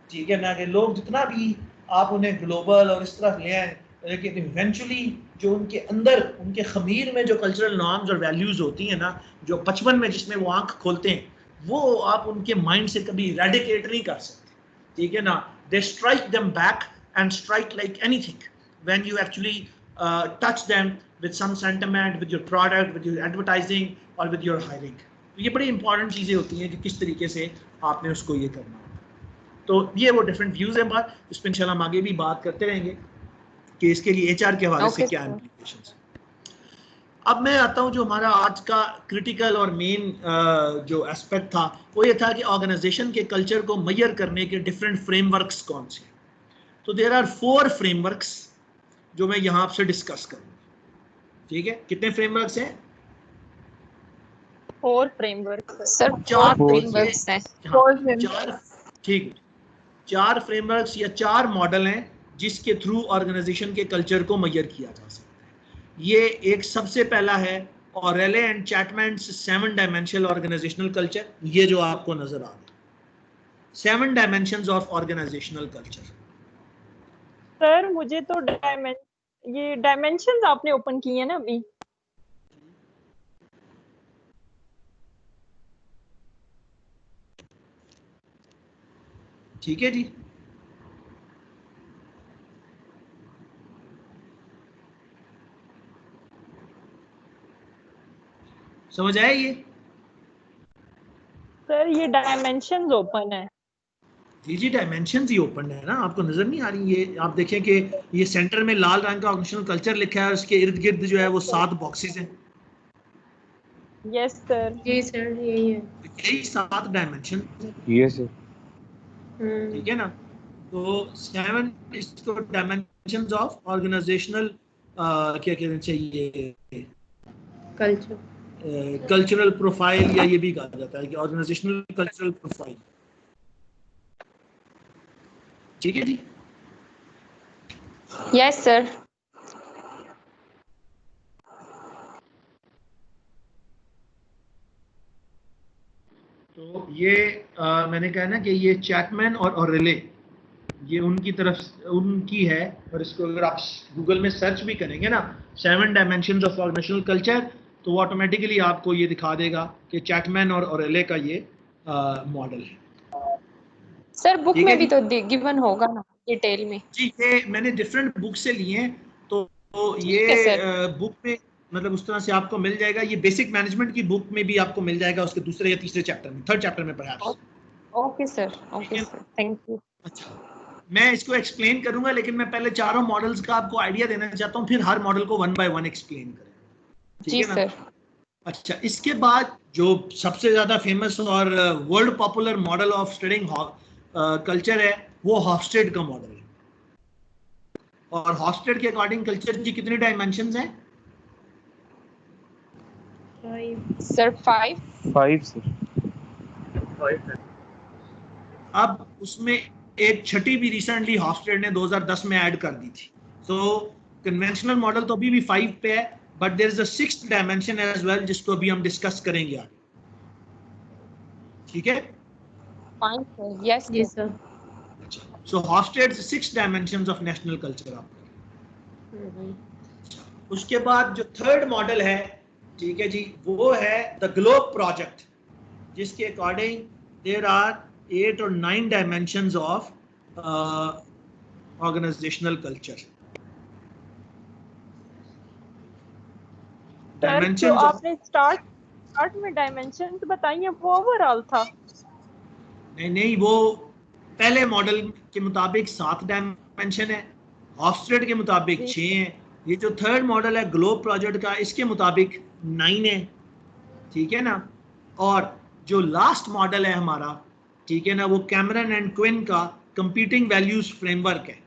ठीक है ना. कि लोग जितना भी आप उन्हें ग्लोबल और इस तरफ ले आए, लेकिन इवेंचुअली जो उनके अंदर उनके खमीर में जो कल्चरल नॉर्म्स और वैल्यूज होती हैं ना, जो बचपन में जिसमें वो आंख खोलते हैं, वो आप उनके माइंड से कभी इरेडिकेट नहीं कर सकते. ठीक है ना. They strike them back and strike like anything when you actually touch them with some sentiment, with your product, with your advertising और विद योर हायरिंग. तो ये बड़ी इंपॉर्टेंट चीज़ें होती हैं कि किस तरीके से आपने उसको ये करना. तो ये वो डिफरेंट व्यूज़ हैं. बात इस पर इंशाल्लाह हम आगे भी बात करते रहेंगे कि इसके लिए एचआर के हवाले से क्या इम्प्लीकेशंस. अब मैं आता हूं जो हमारा आज का क्रिटिकल और मेन जो एस्पेक्ट था वो ये था कि ऑर्गेनाइजेशन के कल्चर को मेजर करने के डिफरेंट फ्रेमवर्क्स कौन से. तो देयर आर 4 फ्रेमवर्क्स जो मैं यहां आपसे डिस्कस करूंगा. ठीक है. कितने फ्रेमवर्क्स हैं? 4 फ्रेमवर्क्स सर 4 फ्रेमवर्क्स हैं. 4. ठीक है. 4 फ्रेमवर्क्स या 4 मॉडल हैं जिसके थ्रू ऑर्गेनाइजेशन के कल्चर को मेजर किया जा सकता है. ये एक सबसे पहला है O'Reilly and Chatman's 7 dimensional organisational culture. ये जो आपको नजर आ रहा है 7 dimensions of organisational culture. Sir मुझे तो ये डायमेंशंस आपने ओपन किए हैं ना अभी. ठीक है जी. समझ आया ये? सर ये डायमेंशंस ओपन है. जी डायमेंशंस ही ओपन है ना. आपको नजर नहीं आ रही? ये आप देखें कि ये सेंटर में लाल रंग का ऑर्गेनाइजेशनल कल्चर लिखा है, उसके इर्द गिर्द जो है वो 7 बॉक्सेस हैं. Yes sir. जी सर यही है. यही 7 डायमेंशन. Yes sir. ठीक है ना. तो 7 इसको डायमेंशंस ऑफ ऑर्गेनाइजेशनल क्या कहना चाहिए, कल्चरल प्रोफाइल, या ये भी कहा जाता है कि ऑर्गेनाइजेशनल कल्चरल प्रोफाइल. ठीक है जी. Yes sir. तो ये मैंने कहा ना कि ये चैटमैन और ऑरेले ये उनकी है. और इसको अगर आप गूगल में सर्च भी करेंगे ना 7 डायमेंशंस ऑफ ऑर्गेनाइजेशनल कल्चर, तो वो ऑटोमेटिकली आपको ये दिखा देगा कि चैटमैन और ऑरेले का ये मॉडल है. सर बुक में भी तो गिवन होगा ना डिटेल में. जी ये मैंने डिफरेंट बुक से लिए हैं. तो ये बुक में मतलब उस तरह से आपको मिल जाएगा. ये बेसिक मैनेजमेंट की बुक में भी आपको मिल जाएगा, उसके दूसरे या तीसरे चैप्टर में, 3rd चैप्टर में perhaps. Okay sir. Okay sir. Thank you. अच्छा मैं इसको एक्सप्लेन करूंगा, लेकिन मैं पहले चारों मॉडल्स का आपको आइडिया देना चाहता हूँ, फिर हर मॉडल को 1 बाय 1 एक्सप्लेन करें. जी सर. अच्छा इसके बाद जो सबसे ज्यादा फेमस और world popular model of studying culture है वो हॉफस्टेड का मॉडल है. और हॉफस्टेड के अकॉर्डिंग कल्चर की कितने डायमेंशंस हैं? Sir 5 sir. अब उसमें एक छठी भी रिसेंटली हॉफस्टेड ने 2010 में ऐड कर दी थी. तो कन्वेंशनल मॉडल तो अभी भी 5 पे है, but there is a 6th dimension as well जिसको अभी हम डिस्कस करेंगे आगे. ठीक है. Fine sir. यस जी sir. So Hofstede's 6 dimensions of national culture आप. उसके बाद जो 3rd मॉडल है, ठीक है जी, वो है द ग्लोब प्रोजेक्ट, जिसके अकॉर्डिंग देयर आर 8 और 9 dimensions of organisational culture. Sir जो आपने स्टार्ट स्टार्ट में डायमेंशंस बताइए, वो ओवरऑल था। नहीं, वो पहले मॉडल के मुताबिक 7 डायमेंशन है, हॉफस्टेड के मुताबिक 6 है। ये जो थर्ड मॉडल है ग्लोब प्रोजेक्ट का, इसके मुताबिक 9 है, ठीक है ना। और जो लास्ट मॉडल है हमारा, ठीक है ना, वो कैमरन एंड क्विन का कंप्यूटिंग वैल्यूज फ्रेमवर्क है,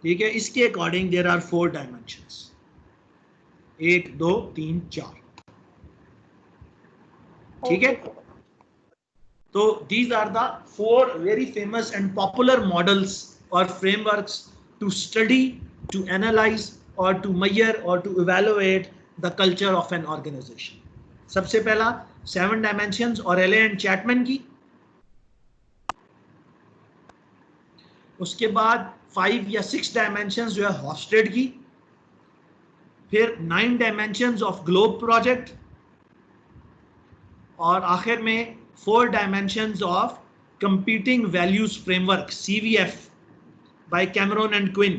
ठीक है। इसके अकॉर्डिंग देयर आर 4 डायमेंशंस, 1 2 3 4, ठीक है। So these are the 4 very famous and popular models or frameworks to study, to analyze, or to measure or to evaluate the culture of an organization. सबसे पहला 7 dimensions और Rayleigh and Chapman की, उसके बाद 5 या 6 dimensions जो है Hofstede की, फिर 9 dimensions of Globe Project, और आखिर में 4 dimensions of Competing Values Framework CVF by Cameron and Quinn.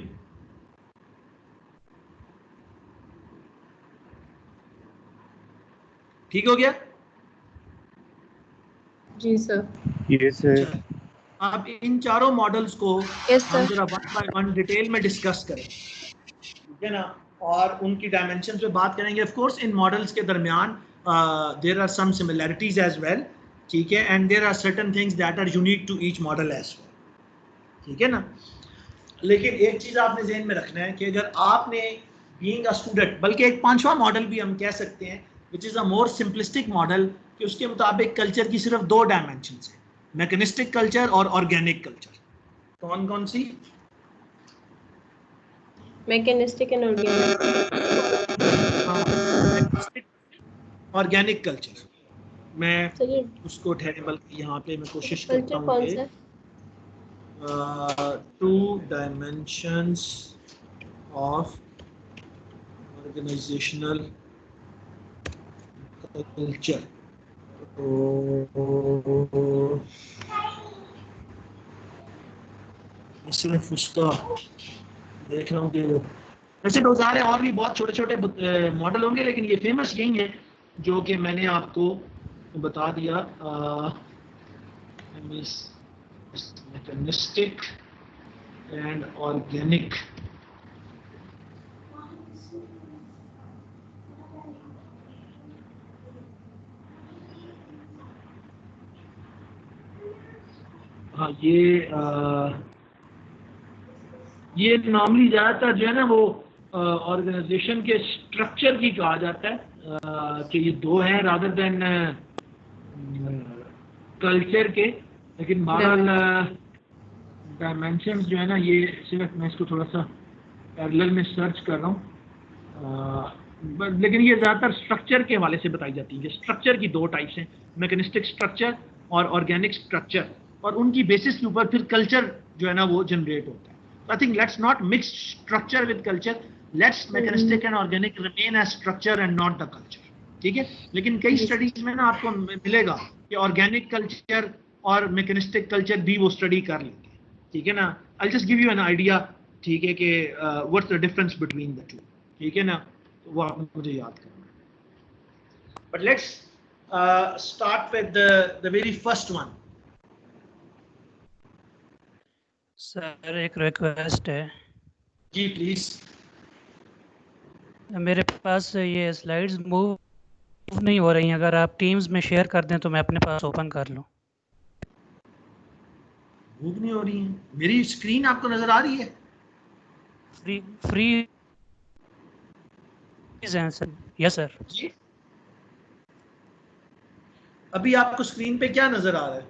ठीक हो गया? जी सर। Yes sir. अब इन चारों मॉडल्स को हम जरा 1 by 1 डिटेल में डिस्कस करें, ठीक है ना, और उनकी डायमेंशन पे बात करेंगे। ऑफ कोर्स इन मॉडल्स के दरमियान there are some similarities as well, ठीक है, and there are certain things that are unique to each model as well, ठीक है ना। लेकिन एक चीज आपने ज़हन में रखना है कि अगर आपने बीइंग अ स्टूडेंट, बल्कि एक 5वां मॉडल भी हम कह सकते हैं which is a more simplistic model, कि उसके मुताबिक कल्चर की सिर्फ 2 डायमेंशंस हैं, मैकेनिस्टिक कल्चर और ऑर्गेनिक कल्चर। कौन कौन सी? Mechanistic and organic culture. मैं चलिए उसको ठहरे, बल्कि यहाँ पे मैं कोशिश करता कल्चर हूँ कौन कि सा? 2 dimensions of organizational culture. सिर्फ उसका देख रहा हूँ कि वैसे 2000 और भी बहुत छोटे छोटे मॉडल होंगे, लेकिन ये फेमस यही है जो कि मैंने आपको बता दिया। Mechanistic and organic. हाँ, ये नॉर्मली ज़्यादातर जो है ना वो ऑर्गेनाइजेशन के स्ट्रक्चर की कहा जाता है कि ये 2 हैं रादर देन कल्चर के। लेकिन बहरहाल डायमेंशंस जो है ना, ये सिर्फ मैं इसको थोड़ा सा पैरेलल में सर्च कर रहा हूँ, लेकिन ये ज़्यादातर स्ट्रक्चर के हवाले से बताई जाती है। स्ट्रक्चर की 2 टाइप्स हैं, मैकेनिस्टिक स्ट्रक्चर और ऑर्गेनिक स्ट्रक्चर, और उनकी बेसिस के ऊपर फिर कल्चर जो है ना वो जनरेट होता है। I think let's not mix structure with culture. Let's mechanistic and organic remain as structure and not the culture. ठीक है। लेकिन कई स्टडीज में ना आपको मिलेगा कि ऑर्गेनिक कल्चर और मैकेनिस्टिक कल्चर भी वो स्टडी कर लेंगे, ठीक है ना। I'll just give you an idea, ठीक है, कि what's the difference between the two, ठीक है ना, वो आप मुझे याद करना। But let's start with the very first one. Sir एक रिक्वेस्ट है जी प्लीज। मेरे पास ये स्लाइड्स मूव नहीं हो रही हैं, अगर आप टीम्स में शेयर कर दें तो मैं अपने पास ओपन कर लूं। मूव नहीं हो रही है? मेरी स्क्रीन आपको नजर आ रही है? फ्री हैं सर? Yes sir. जी, अभी आपको स्क्रीन पे क्या नजर आ रहा है?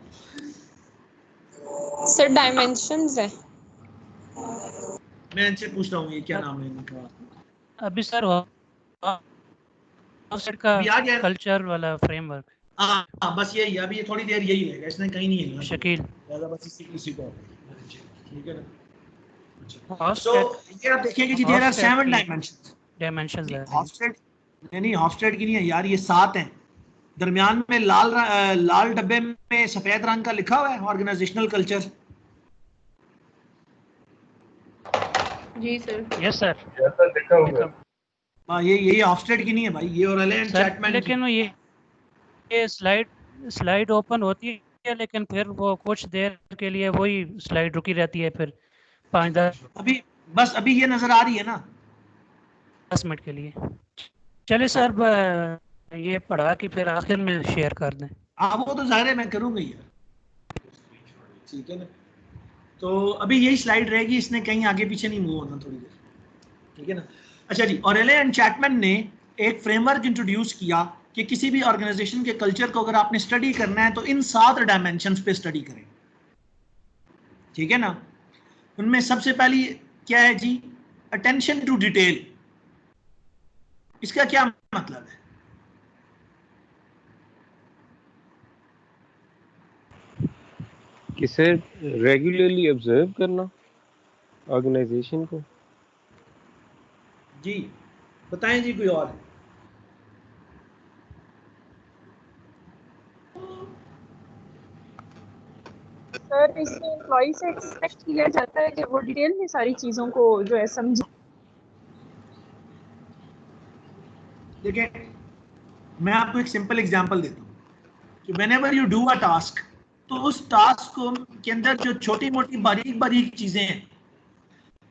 सर डायमेंशंस है। मैं इनसे पूछ रहा हूँ ये क्या नाम है इनका? अभी सर ऑफसेट का अभी आ गया? कल्चर वाला फ्रेमवर्क। हाँ बस यही, अभी ये थोड़ी देर यही रहेगा, इसने कहीं नहीं है शकील बस इसी को, ठीक है ना। Hofstede- So ये आप देखेंगे कि देयर आर 7 डायमेंशंस है। हॉफस्टेड नहीं, हॉफस्टेड की नहीं है यार, ये 7 हैं। दरमियान में लाल डब्बे में सफेद रंग का लिखा हुआ है ऑर्गेनाइजेशनल कल्चर। जी सर। Yes sir. लिखा हुआ है। हाँ, ये हॉफस्टेड की नहीं है भाई, ये और Rayleigh and Chapman की। लेकिन ये ये स्लाइड ओपन होती है, लेकिन फिर वो कुछ देर के लिए वही स्लाइड रुकी रहती है, फिर 5-10 अभी ये नजर आ रही है ना? मिनट के लिए। चलिए सर, ये पढ़ा कि फिर आखिर में शेयर कर दें। हाँ, वो तो जाहिर है मैं करूंगा ही यार, ठीक है ना। तो अभी यही स्लाइड रहेगी, इसने कहीं आगे पीछे नहीं मूव होना थोड़ी देर, ठीक है ना। अच्छा जी, ऑरेले एंड चैटमैन ने एक फ्रेमवर्क इंट्रोड्यूस किया कि किसी भी ऑर्गेनाइजेशन के कल्चर को अगर आपने स्टडी करना है तो इन 7 डायमेंशंस पे स्टडी करें, ठीक है ना। उनमें सबसे पहली क्या है जी? Attention to detail. इसका क्या मतलब है? किसे रेगुलरली ऑब्जर्व करना ऑर्गेनाइजेशन को। जी बताएं जी, कोई और? सर इससे एम्प्लॉय से एक्सपेक्ट किया जाता है कि वो डिटेल में सारी चीजों को जो है समझे। देखिए, मैं आपको एक सिंपल एग्जांपल देता हूँ कि whenever you do a task, तो उस टास्क को के अंदर जो छोटी मोटी बारीक बारीक चीजें हैं,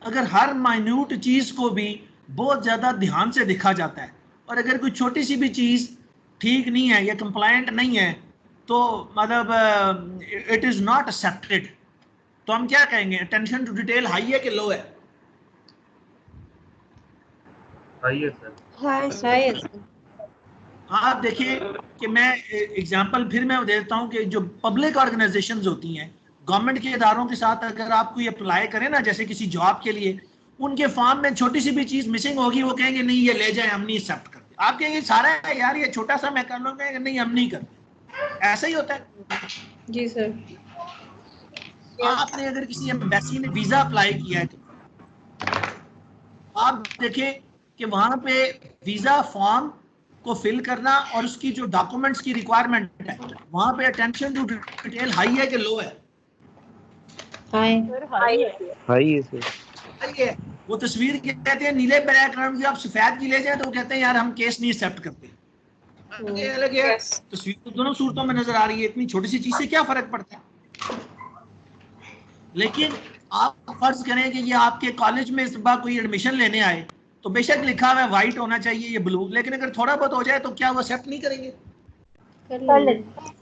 अगर हर माइन्यूट चीज को भी बहुत ज्यादा ध्यान से देखा जाता है, और अगर कोई छोटी सी भी चीज ठीक नहीं है या कंप्लायंट नहीं है, तो मतलब इट इज नॉट एक्सेप्टेड। तो हम क्या कहेंगे? अटेंशन टू डिटेल हाई है कि लो है? हाई है सर। हाई है सर। आप देखिए कि मैं एग्जांपल फिर मैं देता हूं कि जो पब्लिक ऑर्गेनाइजेशंस होती हैं, गवर्नमेंट के इदारों के साथ अगर आप कोई अप्लाई करें ना, जैसे किसी जॉब के लिए, उनके फॉर्म में छोटी सी भी चीज मिसिंग होगी, वो कहेंगे नहीं ये ले जाए, हम नहीं एक्सेप्ट करते। आप कहेंगे सारा है यार, ये छोटा सा मैं कर लूंगा, नहीं हम नहीं करते। ऐसा ही होता है जी सर। आपने अगर किसी एम्बेसी ने वीजा अप्लाई किया है, तो आप देखें कि वहां पे वीजा फॉर्म को फिल करना और उसकी जो डॉक्यूमेंट्स की रिक्वायरमेंट है, वहां pay attention to detail high है कि लो है? हाई है सर। हाई है। वो तस्वीर कहते हैं नीले बैकग्राउंड की, आप सफेद की ले जाए तो वो कहते हैं यार हम केस नहीं एक्सेप्ट करते। अलग है, तस्वीर तो दोनों सूरतों में नजर आ रही है, इतनी छोटी सी चीज से क्या फर्क पड़ता है? लेकिन आप फर्ज करें कि ये आपके कॉलेज में सुबह कोई एडमिशन लेने आए, तो बेशक लिखा हुआ है व्हाइट होना चाहिए ये ब्लू, लेकिन अगर थोड़ा बहुत हो जाए तो क्या वो एक्सेप्ट नहीं करेंगे?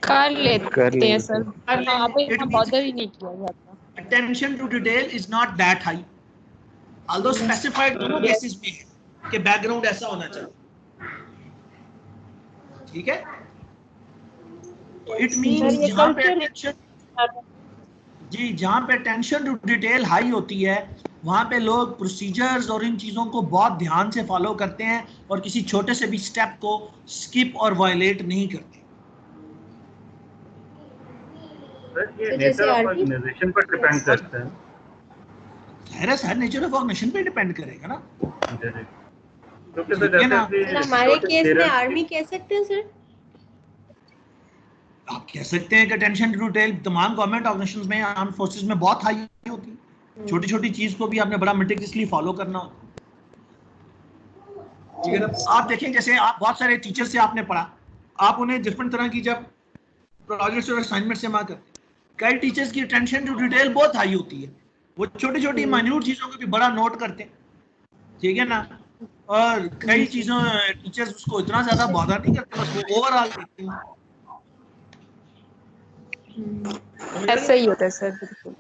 कर लेते हैं सर। वहाँ पे बॉदर ही नहीं किया जाता। Attention to detail is not that high, although specified दोनों केसेस में है कि बैकग्राउंड ऐसा होना चाहिए, ठीक है। तो इट मींस जहां पे अटेंशन, जी जहां pay attention to detail high होती है, वहां पे लोग प्रोसीजर्स और इन चीजों को बहुत ध्यान से फॉलो करते हैं और किसी छोटे से भी स्टेप को स्किप और वायलेट नहीं करते। सर ये नेचर ऑफ ऑर्गेनाइजेशन पर डिपेंड करता है। है सर, नेचर ऑफ ऑर्गेनाइजेशन पे डिपेंड करेगा ना, क्योंकि सर जैसे हमारे केस में आर्मी कह सकते हैं सर। आप कह सकते हैं कि अटेंशन टू डिटेल तमाम गवर्नमेंट ऑर्गेनाइजेशंस में, आर्म फोर्सेस में बहुत हाई होती है। छोटी छोटी चीज को भी आपने बड़ा मेटिकुलसली फॉलो करना होता है, ठीक है ना। आप देखें जैसे आप बहुत सारे टीचर से आपने पढ़ा, आप उन्हें डिफरेंट तरह की जब प्रोजेक्ट्स और असाइनमेंट से मार करते, कई टीचर्स की अटेंशन टू डिटेल बहुत हाई होती है, वो छोटी छोटी माइन्यूट चीजों को भी बड़ा नोट करते हैं, ठीक है ना। और कई चीजों टीचर्स उसको इतना ज्यादा बॉदर नहीं करते, बस वो ओवरऑल देखते हैं। ऐसा ही होता है सर, बिल्कुल।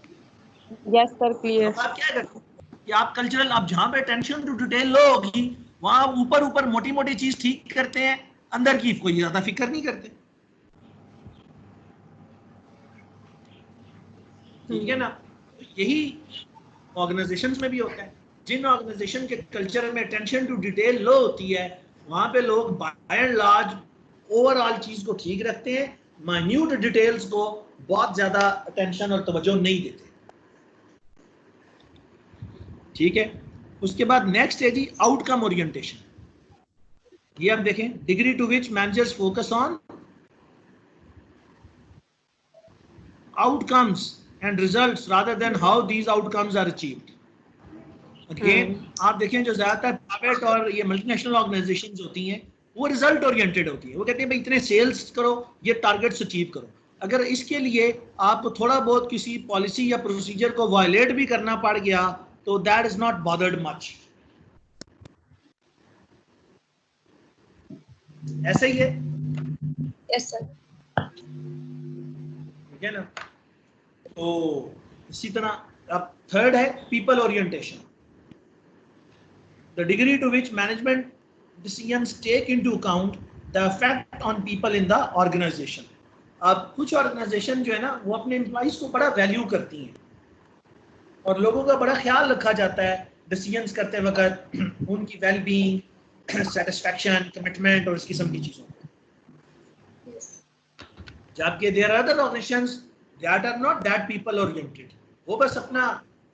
Yes sir, clear. आप क्या करते हैं कि आप कल्चरल, आप जहां पे अटेंशन टू डिटेल लो होगी, वहां ऊपर ऊपर मोटी मोटी चीज ठीक करते हैं, अंदर की कोई ज्यादा फिक्र नहीं करते, ठीक है ना। यही ऑर्गेनाइजेशंस में भी होता है। जिन ऑर्गेनाइजेशन के कल्चर में अटेंशन टू डिटेल लो होती है, वहां पे लोग बाय एंड लार्ज ओवरऑल चीज को ठीक रखते हैं, माइन्यूट डिटेल्स को बहुत ज्यादा अटेंशन और तवज्जो नहीं देते, ठीक है। उसके बाद नेक्स्ट है जी आउटकम ओरिएंटेशन। ये आप देखें, degree to which managers focus on outcomes and results rather than how these outcomes are achieved. Again, आप देखें जो ज्यादातर प्राइवेट और ये मल्टीनेशनल ऑर्गेनाइजेशंस होती हैं, वो रिजल्ट ओरिएंटेड होती है। वो कहते हैं भाई इतने सेल्स करो, ये टारगेट्स अचीव करो। अगर इसके लिए आपको थोड़ा बहुत किसी पॉलिसी या प्रोसीजर को वायलेट भी करना पड़ गया तो that is not bothered much. ऐसे ही है। Yes sir. ठीक है ना। तो इसी तरह अब थर्ड है people orientation, the degree to which management decisions take into account the effect on people in the organisation. अब कुछ ऑर्गेनाइजेशन जो है ना वो अपने एम्प्लॉइज को बड़ा वैल्यू करती हैं और लोगों का बड़ा ख्याल रखा जाता है डिसीजंस करते वक्त, उनकी वेलबींग, सेटिस्फैक्शन, कमिटमेंट और इस किस्म की चीजों को। जबकि there are other organisations that are not that people oriented, वो बस अपना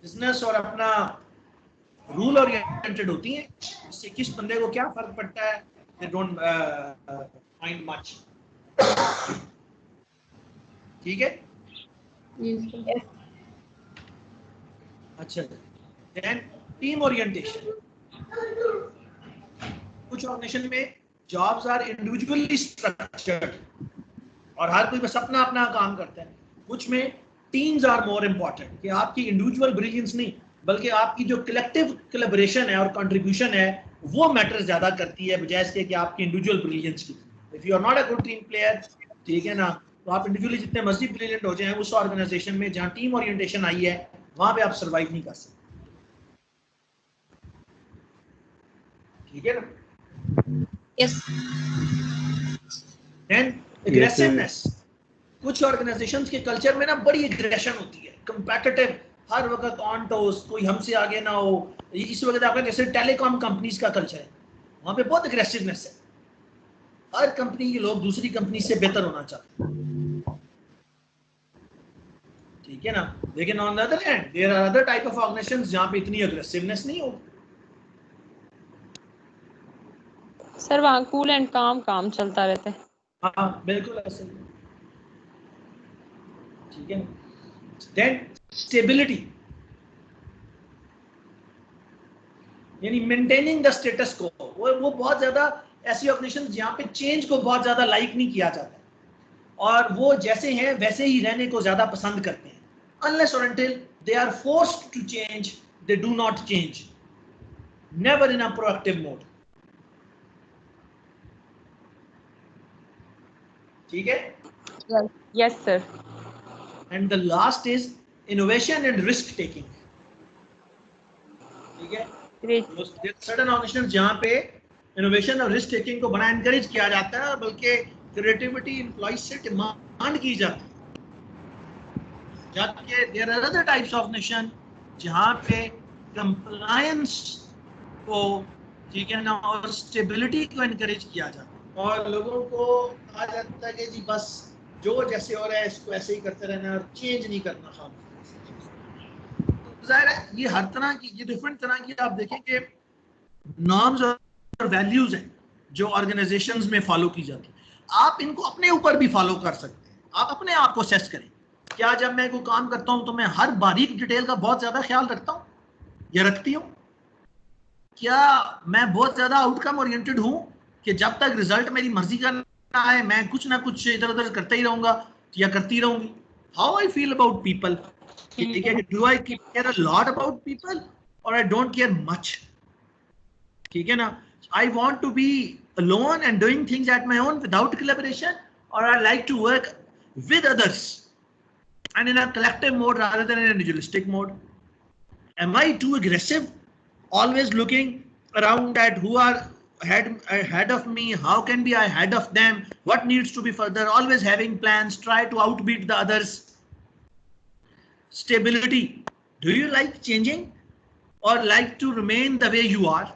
बिजनेस और अपना रूल ओरिएंटेड होती हैं, इससे किस बंदे को क्या फर्क पड़ता है, दे डोंट माइंड मच। ठीक है। अच्छा, देन टीम ओरिएंटेशन। कुछ ऑर्गेनाइजेशन में जॉब्स आर इंडिविजुअली स्ट्रक्चर्ड और हर कोई बस अपना अपना काम करता है। कुछ में टीम्स आर मोर इम्पोर्टेंट, कि आपकी इंडिविजुअल ब्रिलियंस नहीं बल्कि आपकी जो कलेक्टिव कोलैबोरेशन है और कंट्रीब्यूशन है वो मैटर ज्यादा करती है बजाय इसके कि आपकी इंडिविजुअल ब्रिलियंस की। If you are not a good team player, ठीक है ना, तो आप इंडिविजुअली जितने मर्जी ब्रिलियंट हो जाएं उस ऑर्गेनाइजेशन में जहां टीम ओरिएंटेशन आई है वहां पे आप सर्वाइव नहीं कर सकते। ठीक है ना। यस। Then aggressiveness. कुछ ऑर्गेनाइजेशंस के कल्चर में ना बड़ी एग्रेशन होती है, कंपेटिटिव, हर वक्त ऑन टोस, कोई हमसे आगे ना हो। इस वक्त आपका जैसे टेलीकॉम कंपनीज का कल्चर है, वहां पे बहुत एग्रेसिवनेस है, हर कंपनी के लोग दूसरी कंपनी से बेहतर होना चाहते हैं। ठीक है ना। लेकिन on the other hand there are other type of organisations जहां पे इतनी एग्रेसिवनेस नहीं होगी। सर वहाँ कूल एंड काम चलता रहता है। हाँ बिल्कुल ऐसे। ठीक है। देन स्टेबिलिटी, यानी मेंटेनिंग द स्टेटस को। वो बहुत ज्यादा ऐसी ऑर्गेनाइजेशन जहाँ पे चेंज को बहुत ज्यादा लाइक नहीं किया जाता और वो जैसे हैं वैसे ही रहने को ज्यादा पसंद करते हैं। अनलेस और until they are forced to change, they do not change, never in a proactive mode. ठीक है। Yes sir. And the last is innovation and risk taking. ठीक है। Certain organizations जहाँ पे innovation और risk taking को बड़ा encourage किया जाता है बल्कि creativity employees से demand की जाती है। जबकि there are other types of nation जहाँ पे compliance को, ठीक है ना, और stability को encourage किया जाता है और लोगों को कहा जाता है कि जी बस जो जैसे हो रहा है इसको ऐसे ही करते रहना और चेंज नहीं करना। खाम तो जाहिर है ये हर तरह की, ये डिफरेंट तरह की आप देखें कि नॉर्म्स और वैल्यूज हैं जो ऑर्गेनाइजेशंस में फॉलो की जाती है। आप इनको अपने ऊपर भी फॉलो कर सकते हैं। आप अपने आप को असेस करें, क्या जब मैं कोई काम करता हूं तो मैं हर बारीक डिटेल का बहुत ज्यादा ख्याल रखता हूं या रखती हूं? क्या मैं बहुत ज्यादा आउटकम ओरिएंटेड हूं कि जब तक रिजल्ट मेरी मर्जी का ना आए मैं कुछ ना कुछ इधर उधर करता ही रहूंगा या करती रहूंगी? How I feel about people, ठीक है, do I care a lot about people और आई डोंट केयर मच? ठीक है ना। I want to be alone and doing things at my own without collaboration, or I like to work with others and in a collective mode rather than in an individualistic mode? Am I too aggressive, always looking around at who are ahead of me, how can be I ahead of them, what needs to be further, always having plans, try to outbeat the others? Stability, do you like changing or like to remain the way you are?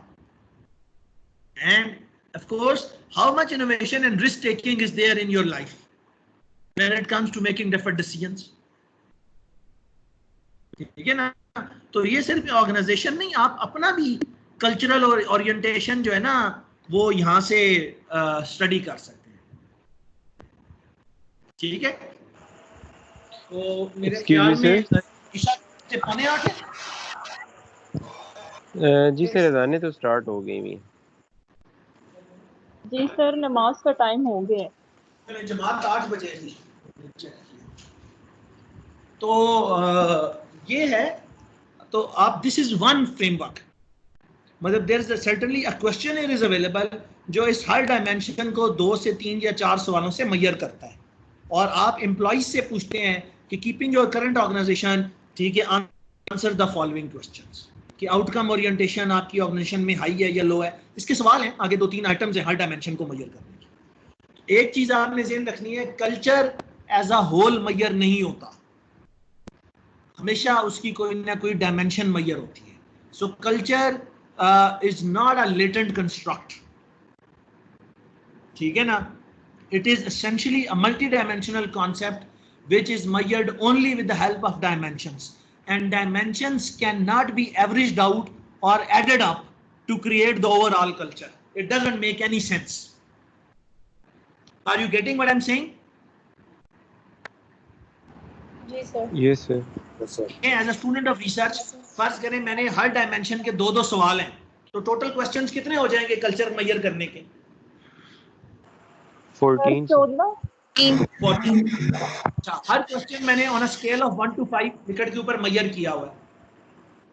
And of course, how much innovation and risk taking is there in your life when it comes to making different decisions? ठीक है ना। तो ये सिर्फ organisation नहीं, आप अपना भी कल्चरल और ओरिएंटेशन जो है ना वो यहाँ से स्टडी कर सकते हैं। ठीक है। तो मेरे ख्याल में ईशा से 7:45 जी सर, अज़ानें तो स्टार्ट हो गई हुई। जी सर, नमाज का टाइम हो गया है। जमात 8 बजे थी। तो ये है, तो आप दिस इज वन फ्रेमवर्क, मतलब there is certainly a questionnaire is available जो इस हर डायमेंशन को 2 से 3 या 4 सवालों से मैयर करता है, और आप एम्प्लॉइज से पूछते हैं कि कीपिंग योर करंट ऑर्गेनाइजेशन, ठीक है, आंसर द फॉलोइंग क्वेश्चंस, कि आउटकम ओरिएंटेशन आपकी ऑर्गेनाइजेशन में हाई है या लो है। इसके सवाल हैं, आगे 2-3 आइटम्स हैं हर डायमेंशन को मैयर करने की। एक चीज आपने ज़हन रखनी है, culture as a whole Maihar नहीं होता, हमेशा उसकी कोई ना कोई डायमेंशन मैयर होती है। सो culture is not a latent construct, ठीक है ना, it is essentially a multi-dimensional concept which is measured only with the help of dimensions, and dimensions cannot be averaged out or added up to create the overall culture. It doesn't make any sense. Are you getting what I'm saying? जी sir. Yes sir. As a student of research, फर्ज करें मैंने हर dimension के 2-2 सवाल हैं, तो total questions कितने हो जाएंगे कल्चर मेजर करने के? 14 अच्छा, हर क्वेश्चन मैंने on a scale of 1 to 5 Likert के ऊपर मेजर किया हुआ है,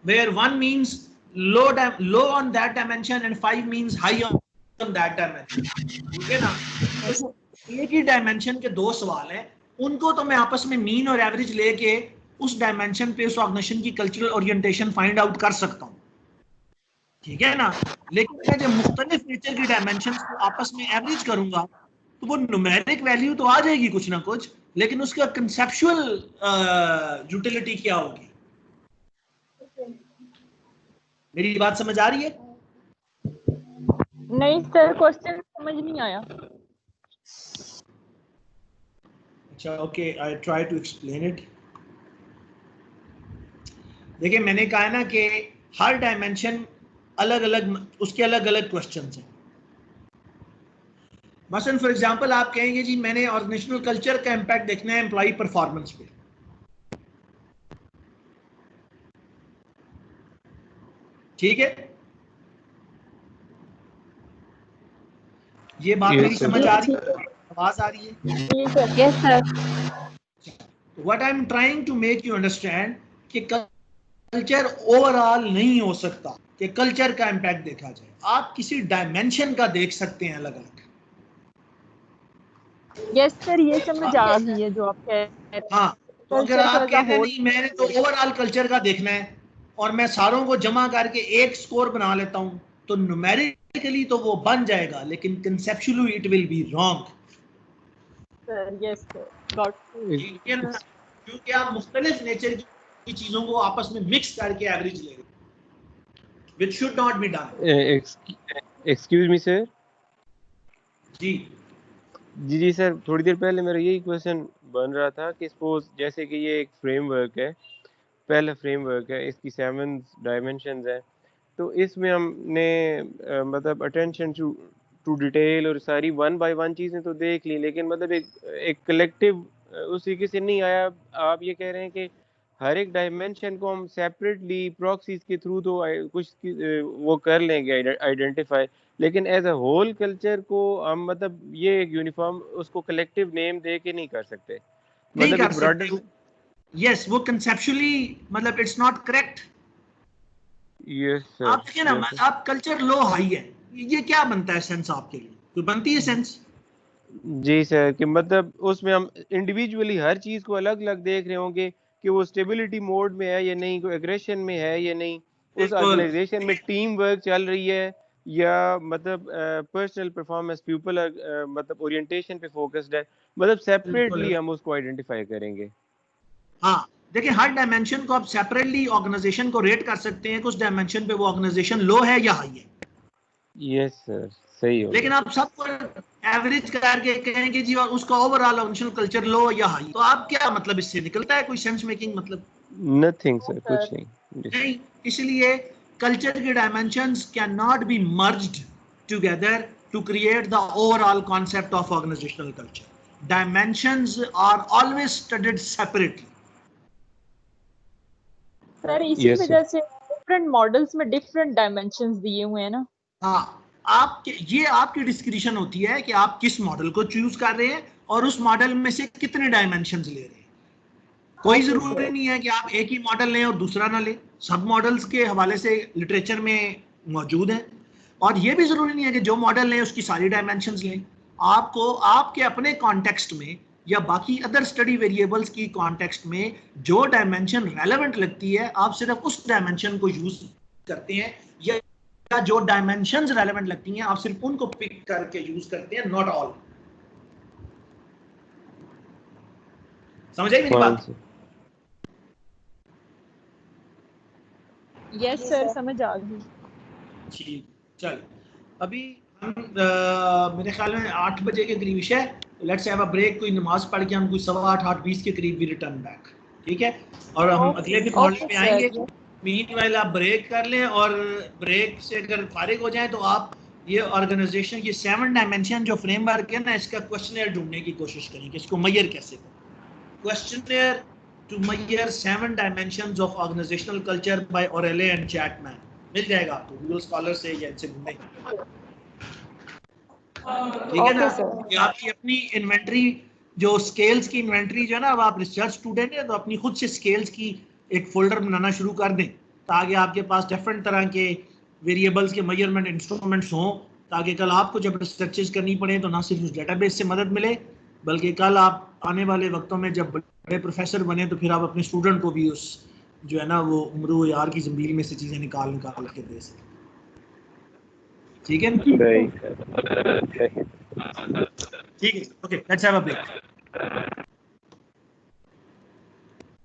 where 1 means low on that dimension and 5 means high on that dimension, ठीक है ना। तो एक ही डायमेंशन के 2 सवाल हैं, उनको तो मैं आपस में मीन और एवरेज लेके उस डायमेंशन पे उस ऑर्गेनाइजेशन की कल्चरल ओरिएंटेशन फाइंड आउट कर सकता हूँ, ठीक है ना। लेकिन मैं जब मुख्तलिफ नेचर की डायमेंशन को आपस में एवरेज करूंगा तो वो न्यूमेरिक वैल्यू तो आ जाएगी कुछ ना कुछ, लेकिन उसका कंसेप्चुअल यूटिलिटी क्या होगी? मेरी बात समझ आ रही है? नहीं सर, क्वेश्चन समझ नहीं आया। अच्छा, okay, I try to explain it. देखिए, मैंने कहा है ना कि हर डायमेंशन अलग अलग, उसके अलग अलग क्वेश्चंस हैं। मसलन फॉर एग्जांपल आप कहेंगे जी मैंने ऑर्गेनाइजेशनल कल्चर का इम्पैक्ट देखना है एम्प्लॉय परफॉर्मेंस पे, ठीक है, ये बात मेरी समझ आ रही है? आवाज आ रही है? Yes sir. What I am trying to make you understand कि कल्चर ओवरऑल नहीं हो सकता कि कल्चर का इम्पैक्ट देखा जाए, आप किसी डायमेंशन का देख सकते हैं अलग अलग। यस सर, ये समझ आ गई है जो आप कह रहे हैं। हाँ, तो अगर आप कहते हैं नहीं मैंने तो ओवरऑल कल्चर का देखना है और मैं सारों को जमा करके एक स्कोर बना लेता हूं, तो न्यूमेरिकली तो वो बन जाएगा, लेकिन conceptually it will be wrong. Sir yes sir, got ठीक है ना, क्योंकि आप मुख्तलिफ नेचर की चीजों को आपस में मिक्स करके एवरेज ले रहे हैं, which should not be done. Excuse me sir. Ji ji sir, थोड़ी देर पहले मेरा यही क्वेश्चन बन रहा था कि सपोज जैसे कि ये एक फ्रेमवर्क है, पहला फ्रेमवर्क है, इसकी 7 डायमेंशंस हैं, तो इसमें हमने मतलब अटेंशन टू डिटेल और सारी 1 by 1 चीज़ें तो देख ली, लेकिन मतलब एक कलेक्टिव उस तरीके से नहीं आया। आप ये कह रहे हैं कि हर एक डायमेंशन को हम सेपरेटली प्रॉक्सीज के थ्रू तो कुछ वो कर लेंगे आइडेंटिफाई, लेकिन एज अ होल कल्चर को हम मतलब ये एक यूनिफॉर्म उसको कलेक्टिव नेम दे के नहीं कर सकते, नहीं मतलब कर सकते। यस, वो कंसेप्चुअली मतलब it's not correct. Yes sir, आप देखिए ना, आप कल्चर लो हाई है, ये क्या बनता है सेंस आपके लिए? तो बनती है सेंस? जी सर, कि मतलब उसमें हम इंडिविजुअली हर चीज को अलग अलग देख रहे होंगे कि वो स्टेबिलिटी मोड में है या नहीं, कोई एग्रेशन में है या नहीं, उस ऑर्गेनाइजेशन में टीम वर्क चल रही है या मतलब पर्सनल परफॉर्मेंस पीपल मतलब ओरिएंटेशन पे फोकस्ड है, मतलब सेपरेटली हम उसको आइडेंटिफाई करेंगे। हाँ, देखिए हर डायमेंशन को आप सेपरेटली ऑर्गेनाइजेशन को रेट कर सकते हैं कि उस डायमेंशन पे वो ऑर्गेनाइजेशन लो है या हाई है। यस सर, सही हो। लेकिन आप सबको एवरेज करके कहेंगे जी और उसका ओवरऑल ऑर्गेनाइजेशनल कल्चर लो या हाई, तो आप क्या मतलब इससे निकलता है कोई सेंस मेकिंग? मतलब नथिंग सर, कुछ नहीं। इसलिए कल्चर के dimensions can not be merged together to create the overall concept of organisational culture. Dimensions are always studied separately. Sir इसी वजह से डिफरेंट मॉडल्स में डिफरेंट डायमेंशंस दिए हुए हैं ना। हाँ, ये आपकी डिस्क्रिप्शन होती है कि आप किस मॉडल को चूज कर रहे हैं और उस मॉडल में से कितने डायमेंशंस ले रहे हैं। कोई जरूरी नहीं है कि आप एक ही मॉडल लें और दूसरा ना लें, सब मॉडल्स के हवाले से लिटरेचर में मौजूद हैं। और ये भी जरूरी नहीं है कि जो मॉडल लें उसकी सारी डायमेंशंस लें। आपको आपके अपने कॉन्टेक्स्ट में या बाकी अदर स्टडी वेरिएबल्स की कॉन्टेक्स्ट में जो डायमेंशन रेलेवेंट लगती है आप सिर्फ उस डायमेंशन को यूज करते हैं, या जो डायमेंशंस रेलेवेंट लगती हैं आप सिर्फ उनको पिक करके यूज करते हैं, नॉट ऑल। समझ आई मेरी बात? यस सर, समझ आ गई। ठीक, चल अभी हम मेरे ख्याल में 8 बजे के करीब है, लेट्स हैव अ ब्रेक, कोई नमाज पढ़ के हम कोई 8:15 के करीब भी रिटर्न बैक, ठीक है? और हम अगले फिर मॉडल में आएंगे। मीनवाइल आप ब्रेक कर लें और ब्रेक से अगर फारिग हो जाए तो आप ये ऑर्गेनाइजेशन की 7 डायमेंशन जो फ्रेमवर्क है ना, इसका क्वेश्चनर ढूंढने की कोशिश करें कि इसको मैयर कैसे करें। Questionnaire to measure 7 dimensions of organisational culture by O'Reilly and Chatman, मिल जाएगा आपको गूगल स्कॉलर से या इनसे ढूंढें, ठीक है ना? कि आपकी अपनी इन्वेंटरी जो स्केल्स की इन्वेंटरी जो है ना, अब आप रिसर्च स्टूडेंट हैं तो अपनी खुद से स्केल्स की एक फोल्डर बनाना शुरू कर दें ताकि आपके पास डिफरेंट तरह के वेरिएबल्स के मेजरमेंट इंस्ट्रूमेंट्स हों, ताकि कल आपको जब रिसर्चेस करनी पड़े तो ना सिर्फ उस डेटाबेस से मदद मिले, बल्कि कल आप आने वाले वक्तों में जब बड़े प्रोफेसर बने तो फिर आप अपने स्टूडेंट को भी उस जो है ना वो उम्र यार की ज़मीन में से चीज़ें निकाल के दे सकें, ठीक है? ठीक है, okay, let's have a break.